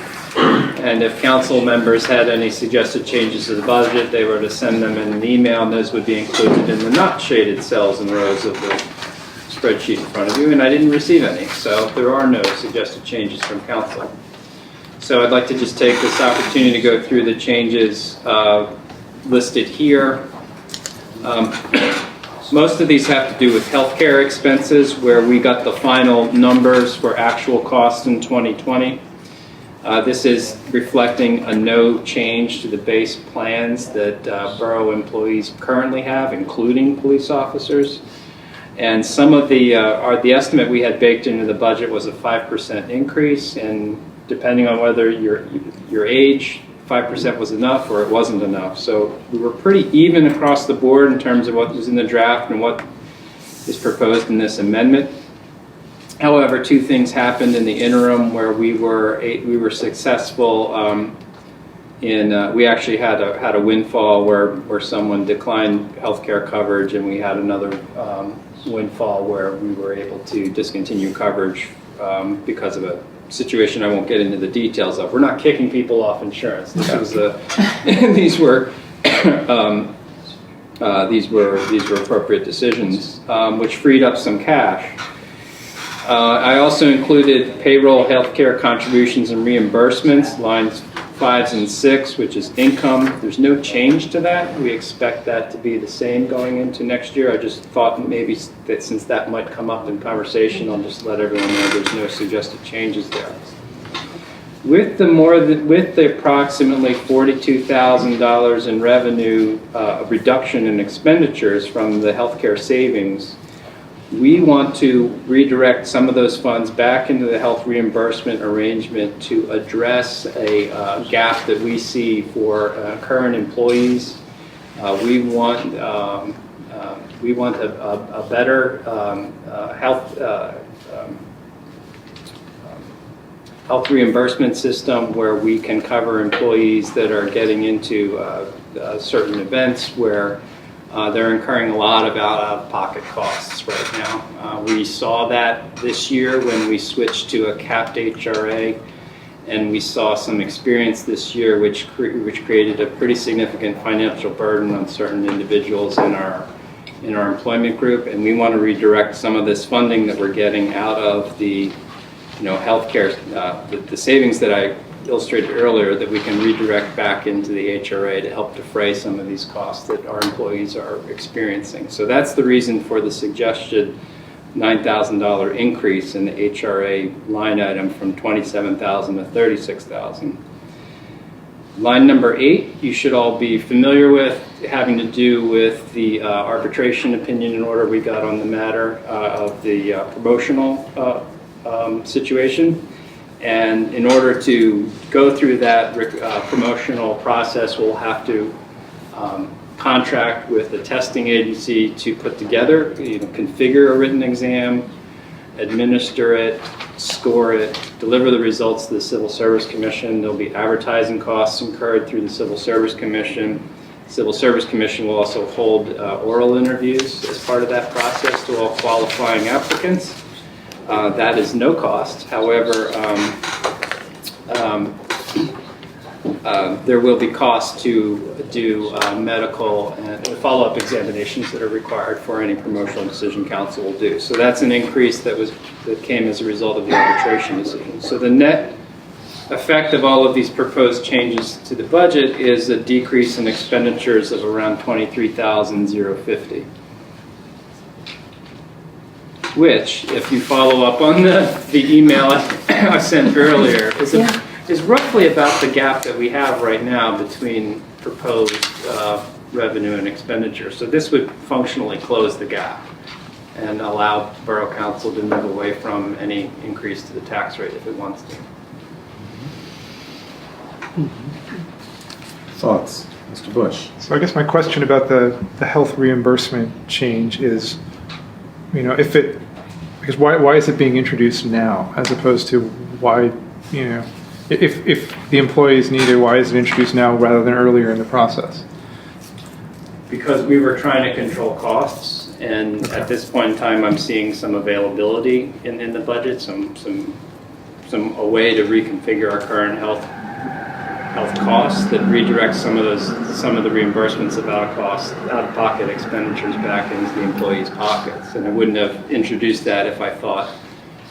And if council members had any suggested changes to the budget, they were to send them in an email, and those would be included in the not shaded cells and rows of the spreadsheet in front of you, and I didn't receive any, so there are no suggested changes from council. So I'd like to just take this opportunity to go through the changes listed here. Most of these have to do with healthcare expenses, where we got the final numbers for actual costs in 2020. This is reflecting a no change to the base plans that borough employees currently have, including police officers. And some of the estimate we had baked into the budget was a 5% increase, and depending on whether your age, 5% was enough or it wasn't enough. So we were pretty even across the board in terms of what was in the draft and what is proposed in this amendment. However, two things happened in the interim where we were successful we actually had a windfall where someone declined healthcare coverage, and we had another windfall where we were able to discontinue coverage because of a situation I won't get into the details of. We're not kicking people off insurance. This was these were appropriate decisions, which freed up some cash. I also included payroll, healthcare contributions, and reimbursements, lines 5 and 6, which is income. There's no change to that. We expect that to be the same going into next year. I just thought maybe that since that might come up in conversation, I'll just let everyone know there's no suggested changes there. With the approximately $42,000 in revenue reduction in expenditures from the healthcare savings, We want to redirect some of those funds back into the health reimbursement arrangement to address a gap that we see for current employees. We want a better health reimbursement system where we can cover employees that are getting into certain events where they're incurring a lot of out-of-pocket costs right now. We saw that this year when we switched to a capped HRA, and we saw some experience this year which created a pretty significant financial burden on certain individuals in our employment group, and we want to redirect some of this funding that we're getting out of the healthcare, the savings that I illustrated earlier, that we can redirect back into the HRA to help defray some of these costs that our employees are experiencing. So that's the reason for the suggested $9,000 increase in the HRA line item from $27,000 to $36,000. Line number 8, you should all be familiar with, having to do with the arbitration opinion and order we got on the matter of the promotional situation. And in order to go through that promotional process, we'll have to contract with the testing agency to put together, configure a written exam, administer it, score it, deliver the results to the Civil Service Commission. There'll be advertising costs incurred through the Civil Service Commission. The Civil Service Commission will also hold oral interviews as part of that process to all qualifying applicants. That is no cost. However, there will be costs to do medical and follow-up examinations that are required for any promotional decision council will do. So that's an increase that came as a result of the arbitration decision. So the net effect of all of these proposed changes to the budget is a decrease in expenditures of around $23,050. Which, if you follow up on the email I sent earlier, is roughly about the gap that we have right now between proposed revenue and expenditure. So this would functionally close the gap and allow Borough Council to move away from any increase to the tax rate if it wants to. Thoughts, Mr. Bush? So I guess my question about the health reimbursement change is, because why is it being introduced now as opposed to why, if the employees need it, why is it introduced now rather than earlier in the process? Because we were trying to control costs, and at this point in time, I'm seeing some availability in the budget, a way to reconfigure our current health costs that redirects some of the reimbursements of out-of-pocket expenditures back into the employees' pockets. And I wouldn't have introduced that if I thought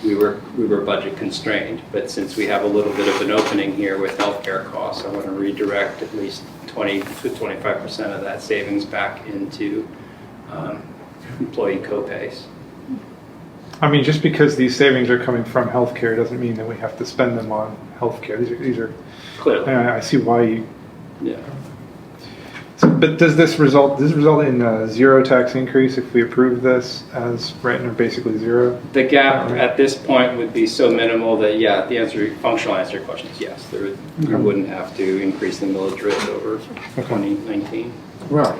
we were budget constrained. But since we have a little bit of an opening here with healthcare costs, I want to redirect at least 20 to 25% of that savings back into employee co-pays. I mean, just because these savings are coming from healthcare doesn't mean that we have to spend them on healthcare. These are clearly. I see why you. Yeah. So, but does this result in a zero tax increase if we approve this as written, or basically zero? The gap at this point would be so minimal that, the functional answer to your question is yes. You wouldn't have to increase the millage rate over 2019. Right.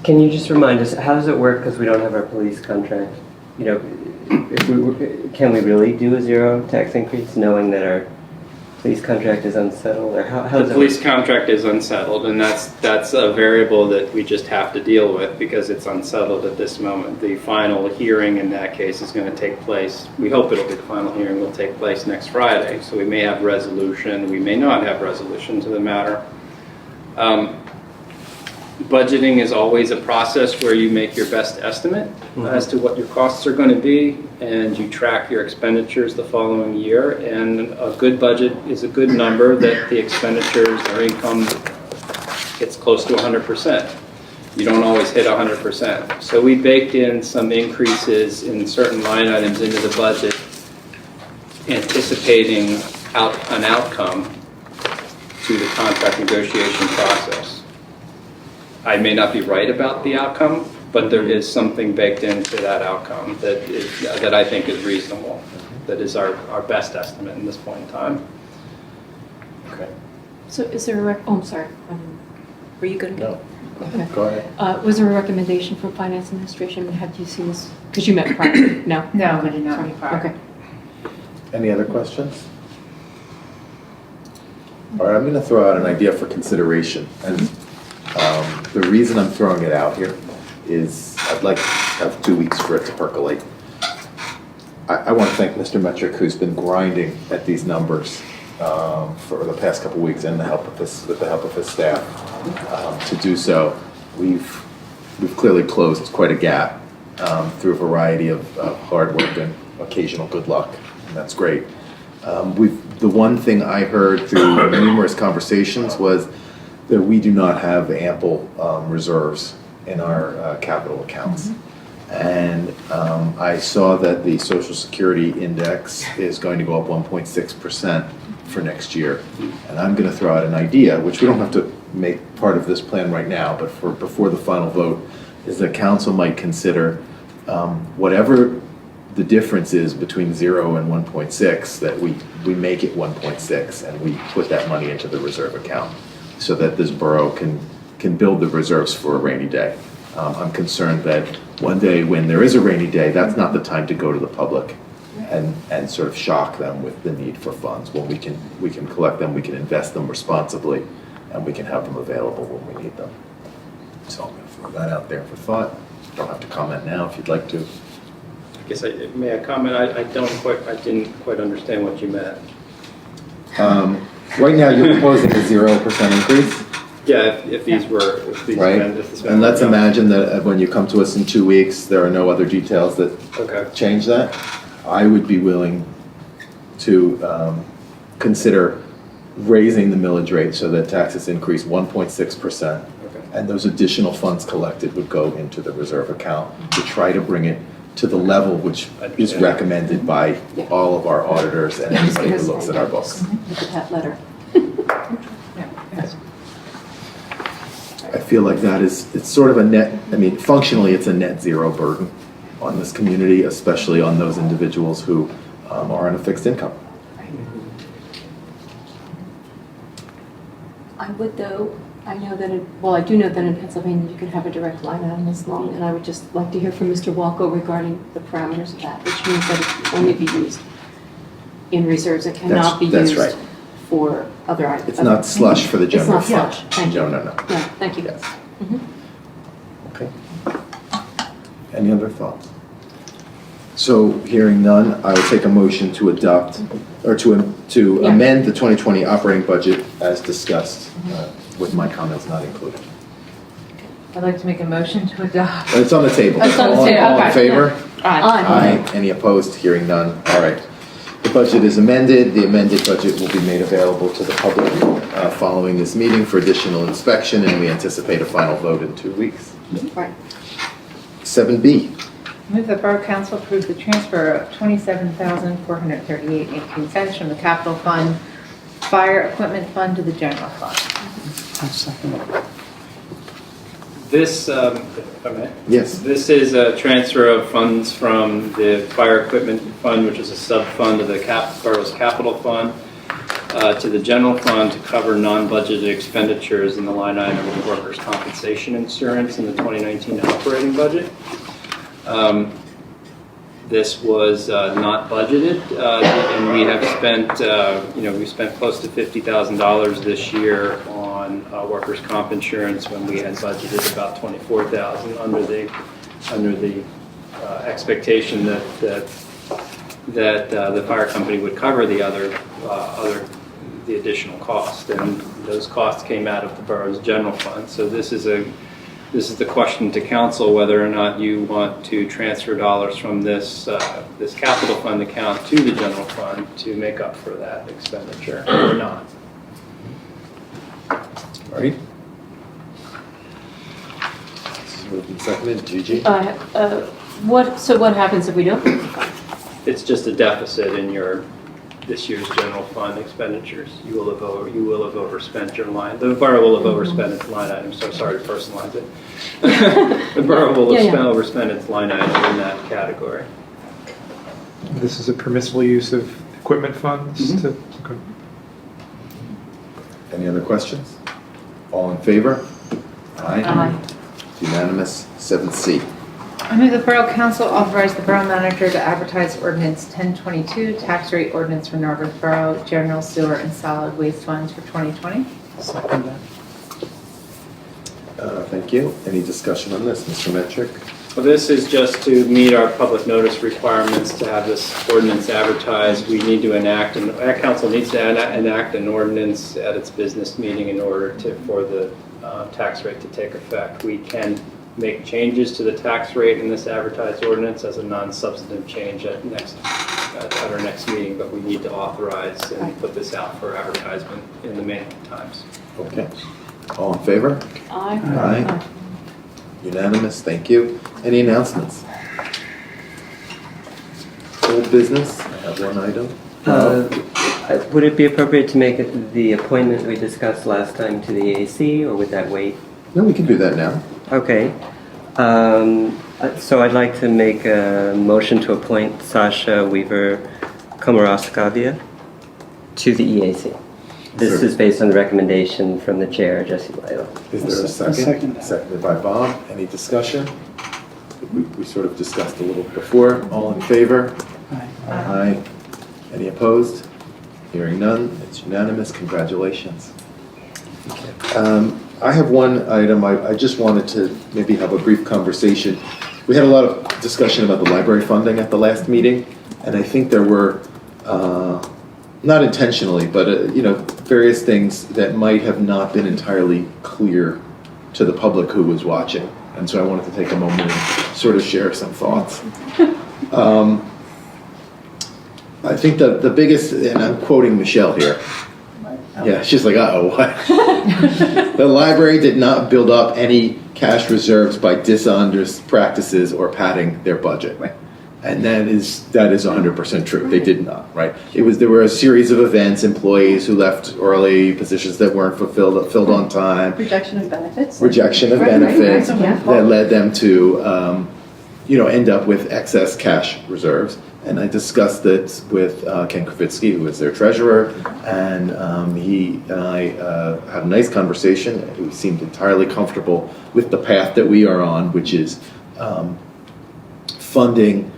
Can you just remind us, how does it work because we don't have our police contract? Can we really do a zero tax increase knowing that our police contract is unsettled, or how does the police contract is unsettled, and that's a variable that we just have to deal with because it's unsettled at this moment. The final hearing in that case is going to take place. We hope it'll be the final hearing will take place next Friday. So we may have resolution, we may not have resolution to the matter. Budgeting is always a process where you make your best estimate as to what your costs are going to be, and you track your expenditures the following year. And a good budget is a good number that the expenditures or income gets close to 100%. You don't always hit 100%. So we baked in some increases in certain line items into the budget, anticipating an outcome to the contract negotiation process. I may not be right about the outcome, But there is something baked into that outcome that I think is reasonable, that is our best estimate in this point in time. Okay. So is there oh, I'm sorry. Were you going to No. Okay. Go ahead. Was there a recommendation from Finance Administration? Have you seen this? Because you met prior. No? No, we did not Sorry. meet prior. Okay. Any other questions? All right, I'm going to throw out an idea for consideration. And the reason I'm throwing it out here is I'd like to have 2 weeks for it to percolate. I want to thank Mr. Metrick, who's been grinding at these numbers for the past couple of weeks, and with the help of his staff to do so. We've clearly closed quite a gap through a variety of hard work and occasional good luck, and that's great. The one thing I heard through numerous conversations was that we do not have ample reserves in our capital accounts. And I saw that the Social Security index is going to go up 1.6% for next year. And I'm going to throw out an idea, which we don't have to make part of this plan right now, but before the final vote, is that council might consider whatever the difference is between 0 and 1.6, that we make it 1.6 and we put that money into the reserve account so that this borough can build the reserves for a rainy day. I'm concerned that one day when there is a rainy day, that's not the time to go to the public and sort of shock them with the need for funds. When we can collect them, we can invest them responsibly, and we can have them available when we need them. So I'm going to throw that out there for thought. You don't have to comment now if you'd like to. May I comment? I didn't quite understand what you meant. Right now, you're proposing a 0% increase. Yeah, if these were, right? And let's imagine that when you come to us in 2 weeks, there are no other details that change that. I would be willing to consider raising the millage rate so that taxes increase 1.6%, and those additional funds collected would go into the reserve account to try to bring it to the level which is recommended by all of our auditors and anybody who looks at our books. Look at that letter. I feel like it's sort of a net, functionally it's a net zero burden on this community, especially on those individuals who are on a fixed income. I would though, I do know that in Pennsylvania you can have a direct line item this long, and I would just like to hear from Mr. Walko regarding the parameters of that, which means that it can only be used in reserves. It cannot be used for other items. It's not slush for the general fund. It's not slush, thank you. No. Yeah, thank you. Yes. Mm-hmm. Okay. Any other thoughts? So hearing none, I will take a motion to adopt, or to amend the 2020 operating budget as discussed, with my comments not included. I'd like to make a motion to adopt. It's on the table. It's on the table, All in okay. favor? Aye. Aye. Any opposed? Hearing none. All right. The budget is amended. The amended budget will be made available to the public following this meeting for additional inspection, and we anticipate a final vote in 2 weeks. Right. 7B. Move the Borough Council approve the transfer of $27,438.18 from the Capital Fund, Fire Equipment Fund to the General Fund. I'll second it. This, if I may? Yes. This is a transfer of funds from the Fire Equipment Fund, which is a sub-fund of the Borough's Capital Fund, to the General Fund to cover non-budgeted expenditures in the line item of workers' compensation insurance in the 2019 operating budget. This was not budgeted, and we have spent, we spent close to $50,000 this year on workers' comp insurance when we had budgeted about $24,000 under the expectation that the fire company would cover the the additional cost, and those costs came out of the borough's general fund. So this is the question to council, whether or not you want to transfer dollars from this capital fund account to the general fund to make up for that expenditure or not. All right. Moved and seconded. Gigi? What happens if we don't? It's just a deficit in your this year's general fund expenditures. You will have overspent your line. The borough will have overspent its line item, so sorry to personalize it. The borough will have overspent its line item in that category. This is a permissible use of equipment funds to, okay. Any other questions? All in favor? Aye. Aye. Unanimous. 7C. I move the Borough Council authorize the Borough Manager to advertise Ordinance 1022, tax rate ordinance for Narberth Borough, general sewer and solid waste funds for 2020. Second that. Thank you. Any discussion on this, Mr. Metrick? Well, this is just to meet our public notice requirements to have this ordinance advertised. We need to enact, and our council needs to enact an ordinance at its business meeting in order for the tax rate to take effect. We can make changes to the tax rate in this advertised ordinance as a non-substantive change at our next meeting, but we need to authorize and put this out for advertisement in the May Times. Okay. All in favor? Aye. Aye. Unanimous. Thank you. Any announcements? Old business? I have one item. Would it be appropriate to make the appointment we discussed last time to the EAC, or would that wait? No, we can do that now. Okay. So I'd like to make a motion to appoint Sasha Weaver Komoroskavia to the EAC. This is based on the recommendation from the chair, Jesse Lytle. Is there a second? Second. Seconded by Bob. Any discussion? We sort of discussed a little before. All in favor? Aye. Aye. Any opposed? Hearing none. It's unanimous. Congratulations. I have one item. I just wanted to maybe have a brief conversation. We had a lot of discussion about the library funding at the last meeting, and I think there were, not intentionally, but various things that might have not been entirely clear to the public who was watching. And so I wanted to take a moment and sort of share some thoughts. I think the biggest, and I'm quoting Michelle here. Yeah, she's like, uh-oh, what? The library did not build up any cash reserves by dishonest practices or padding their budget. Right. And that is 100% true. They did not, right? There were a series of events, employees who left early, positions that weren't filled on time. Rejection of benefits. That led them to, end up with excess cash reserves. And I discussed it with Ken Kravitsky, who is their treasurer, and he and I had a nice conversation. He seemed entirely comfortable with the path that we are on, which is funding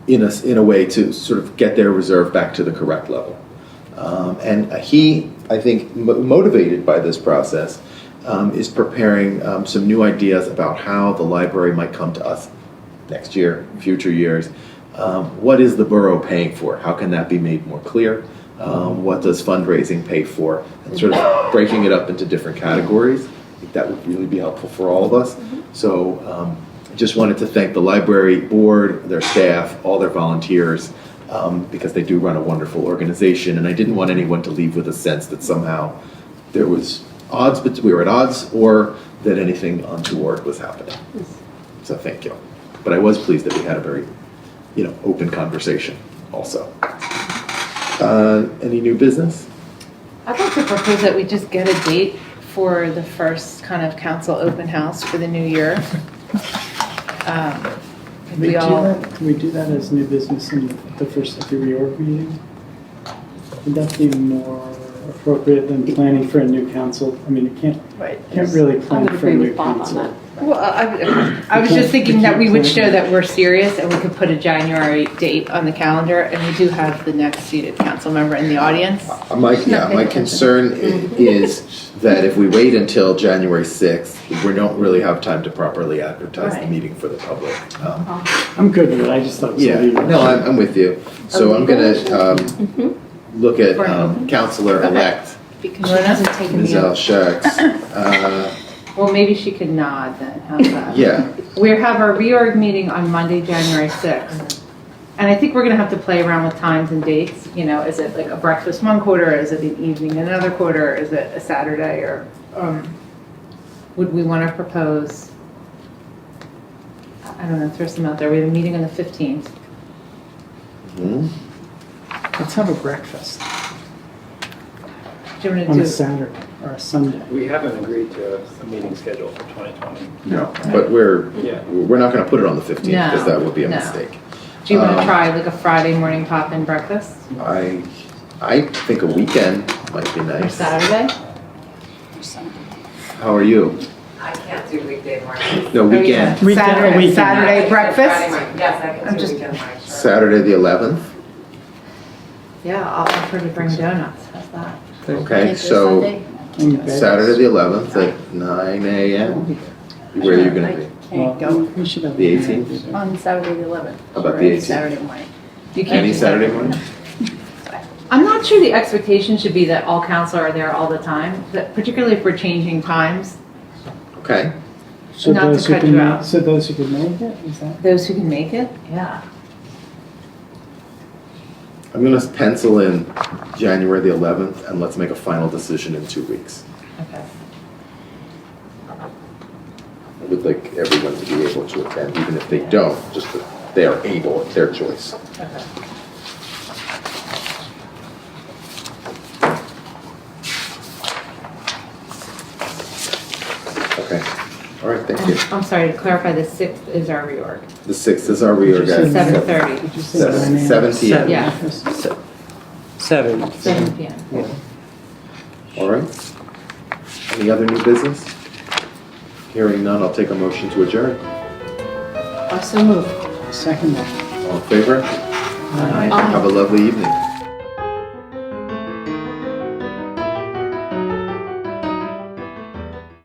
in a way to sort of get their reserve back to the correct level. And he, I think, motivated by this process, is preparing some new ideas about how the library might come to us next year, future years. What is the borough paying for? How can that be made more clear? What does fundraising pay for? And sort of breaking it up into different categories. I think that would really be helpful for all of us. So I just wanted to thank the library board, their staff, all their volunteers, because they do run a wonderful organization. And I didn't want anyone to leave with a sense that somehow there was odds, but we were at odds, or that anything untoward was happening. So thank you. But I was pleased that we had a very open conversation also. Any new business? I'd like to propose that we just get a date for the first kind of council open house for the new year. Can we do that as new business in the first of the reorg meeting? Would that be more appropriate than planning for a new council? I mean, you can't really plan for a new council. Well, I was just thinking that we would show that we're serious and we could put a January date on the calendar, and we do have the next seated council member in the audience. My concern is that if we wait until January 6th, we don't really have time to properly advertise the meeting for the public. I'm good with it. I just thought it was illegal. No, I'm with you. So I'm going to look at Councilor-elect Because she hasn't taken Ms. the Al Sharks. Well, maybe she could nod then. How's that? Yeah. We have our reorg meeting on Monday, January 6th. And I think we're going to have to play around with times and dates. Is it like a breakfast one quarter? Is it an evening another quarter? Is it a Saturday? Or would we want to propose, I don't know, throw some out there. We have a meeting on the 15th. Let's have a breakfast Do you want on to a do? Saturday or a Sunday. We haven't agreed to a meeting schedule for 2020. No, but we're not going to put it on the 15th because No, that would be a no. mistake. Do you want to try like a Friday morning pop-in breakfast I think a weekend might be or nice. Saturday? How are you? I can't do weekday mornings. No, weekend. Saturday breakfast? Yes, I can I'm do just- weekend mornings. sure. Saturday the 11th. Yeah, I'll offer to bring donuts. How's that? Okay, so Saturday the 11th at 9 a.m. Where are you going to be? Well, go. we should have. The 18th? On Saturday the 11th. How about or the any 18th? Saturday morning. You can't Any do Saturday morning? I'm not sure the expectation should be that all council are there all the time, that particularly if we're changing times. Okay. So Not to those who cut can you ma- out. So those who can make it, is that? Those who can make it? Yeah. I'm going to pencil in January the 11th and let's make a final decision in 2 weeks. Okay. I would like everyone to be able to attend, even if they don't, just that they are able, it's their choice. Okay. Okay. All right, thank you. I'm sorry, to clarify, the 6th is our reorg. The 6th is our reorg. at 7:30. Did you say 9 a.m.? 7 p.m. Yeah, 7. 7 PM. All right. Any other new business? Hearing none, I'll take a motion to adjourn. Also move. Second one. All in favor? Have a lovely evening.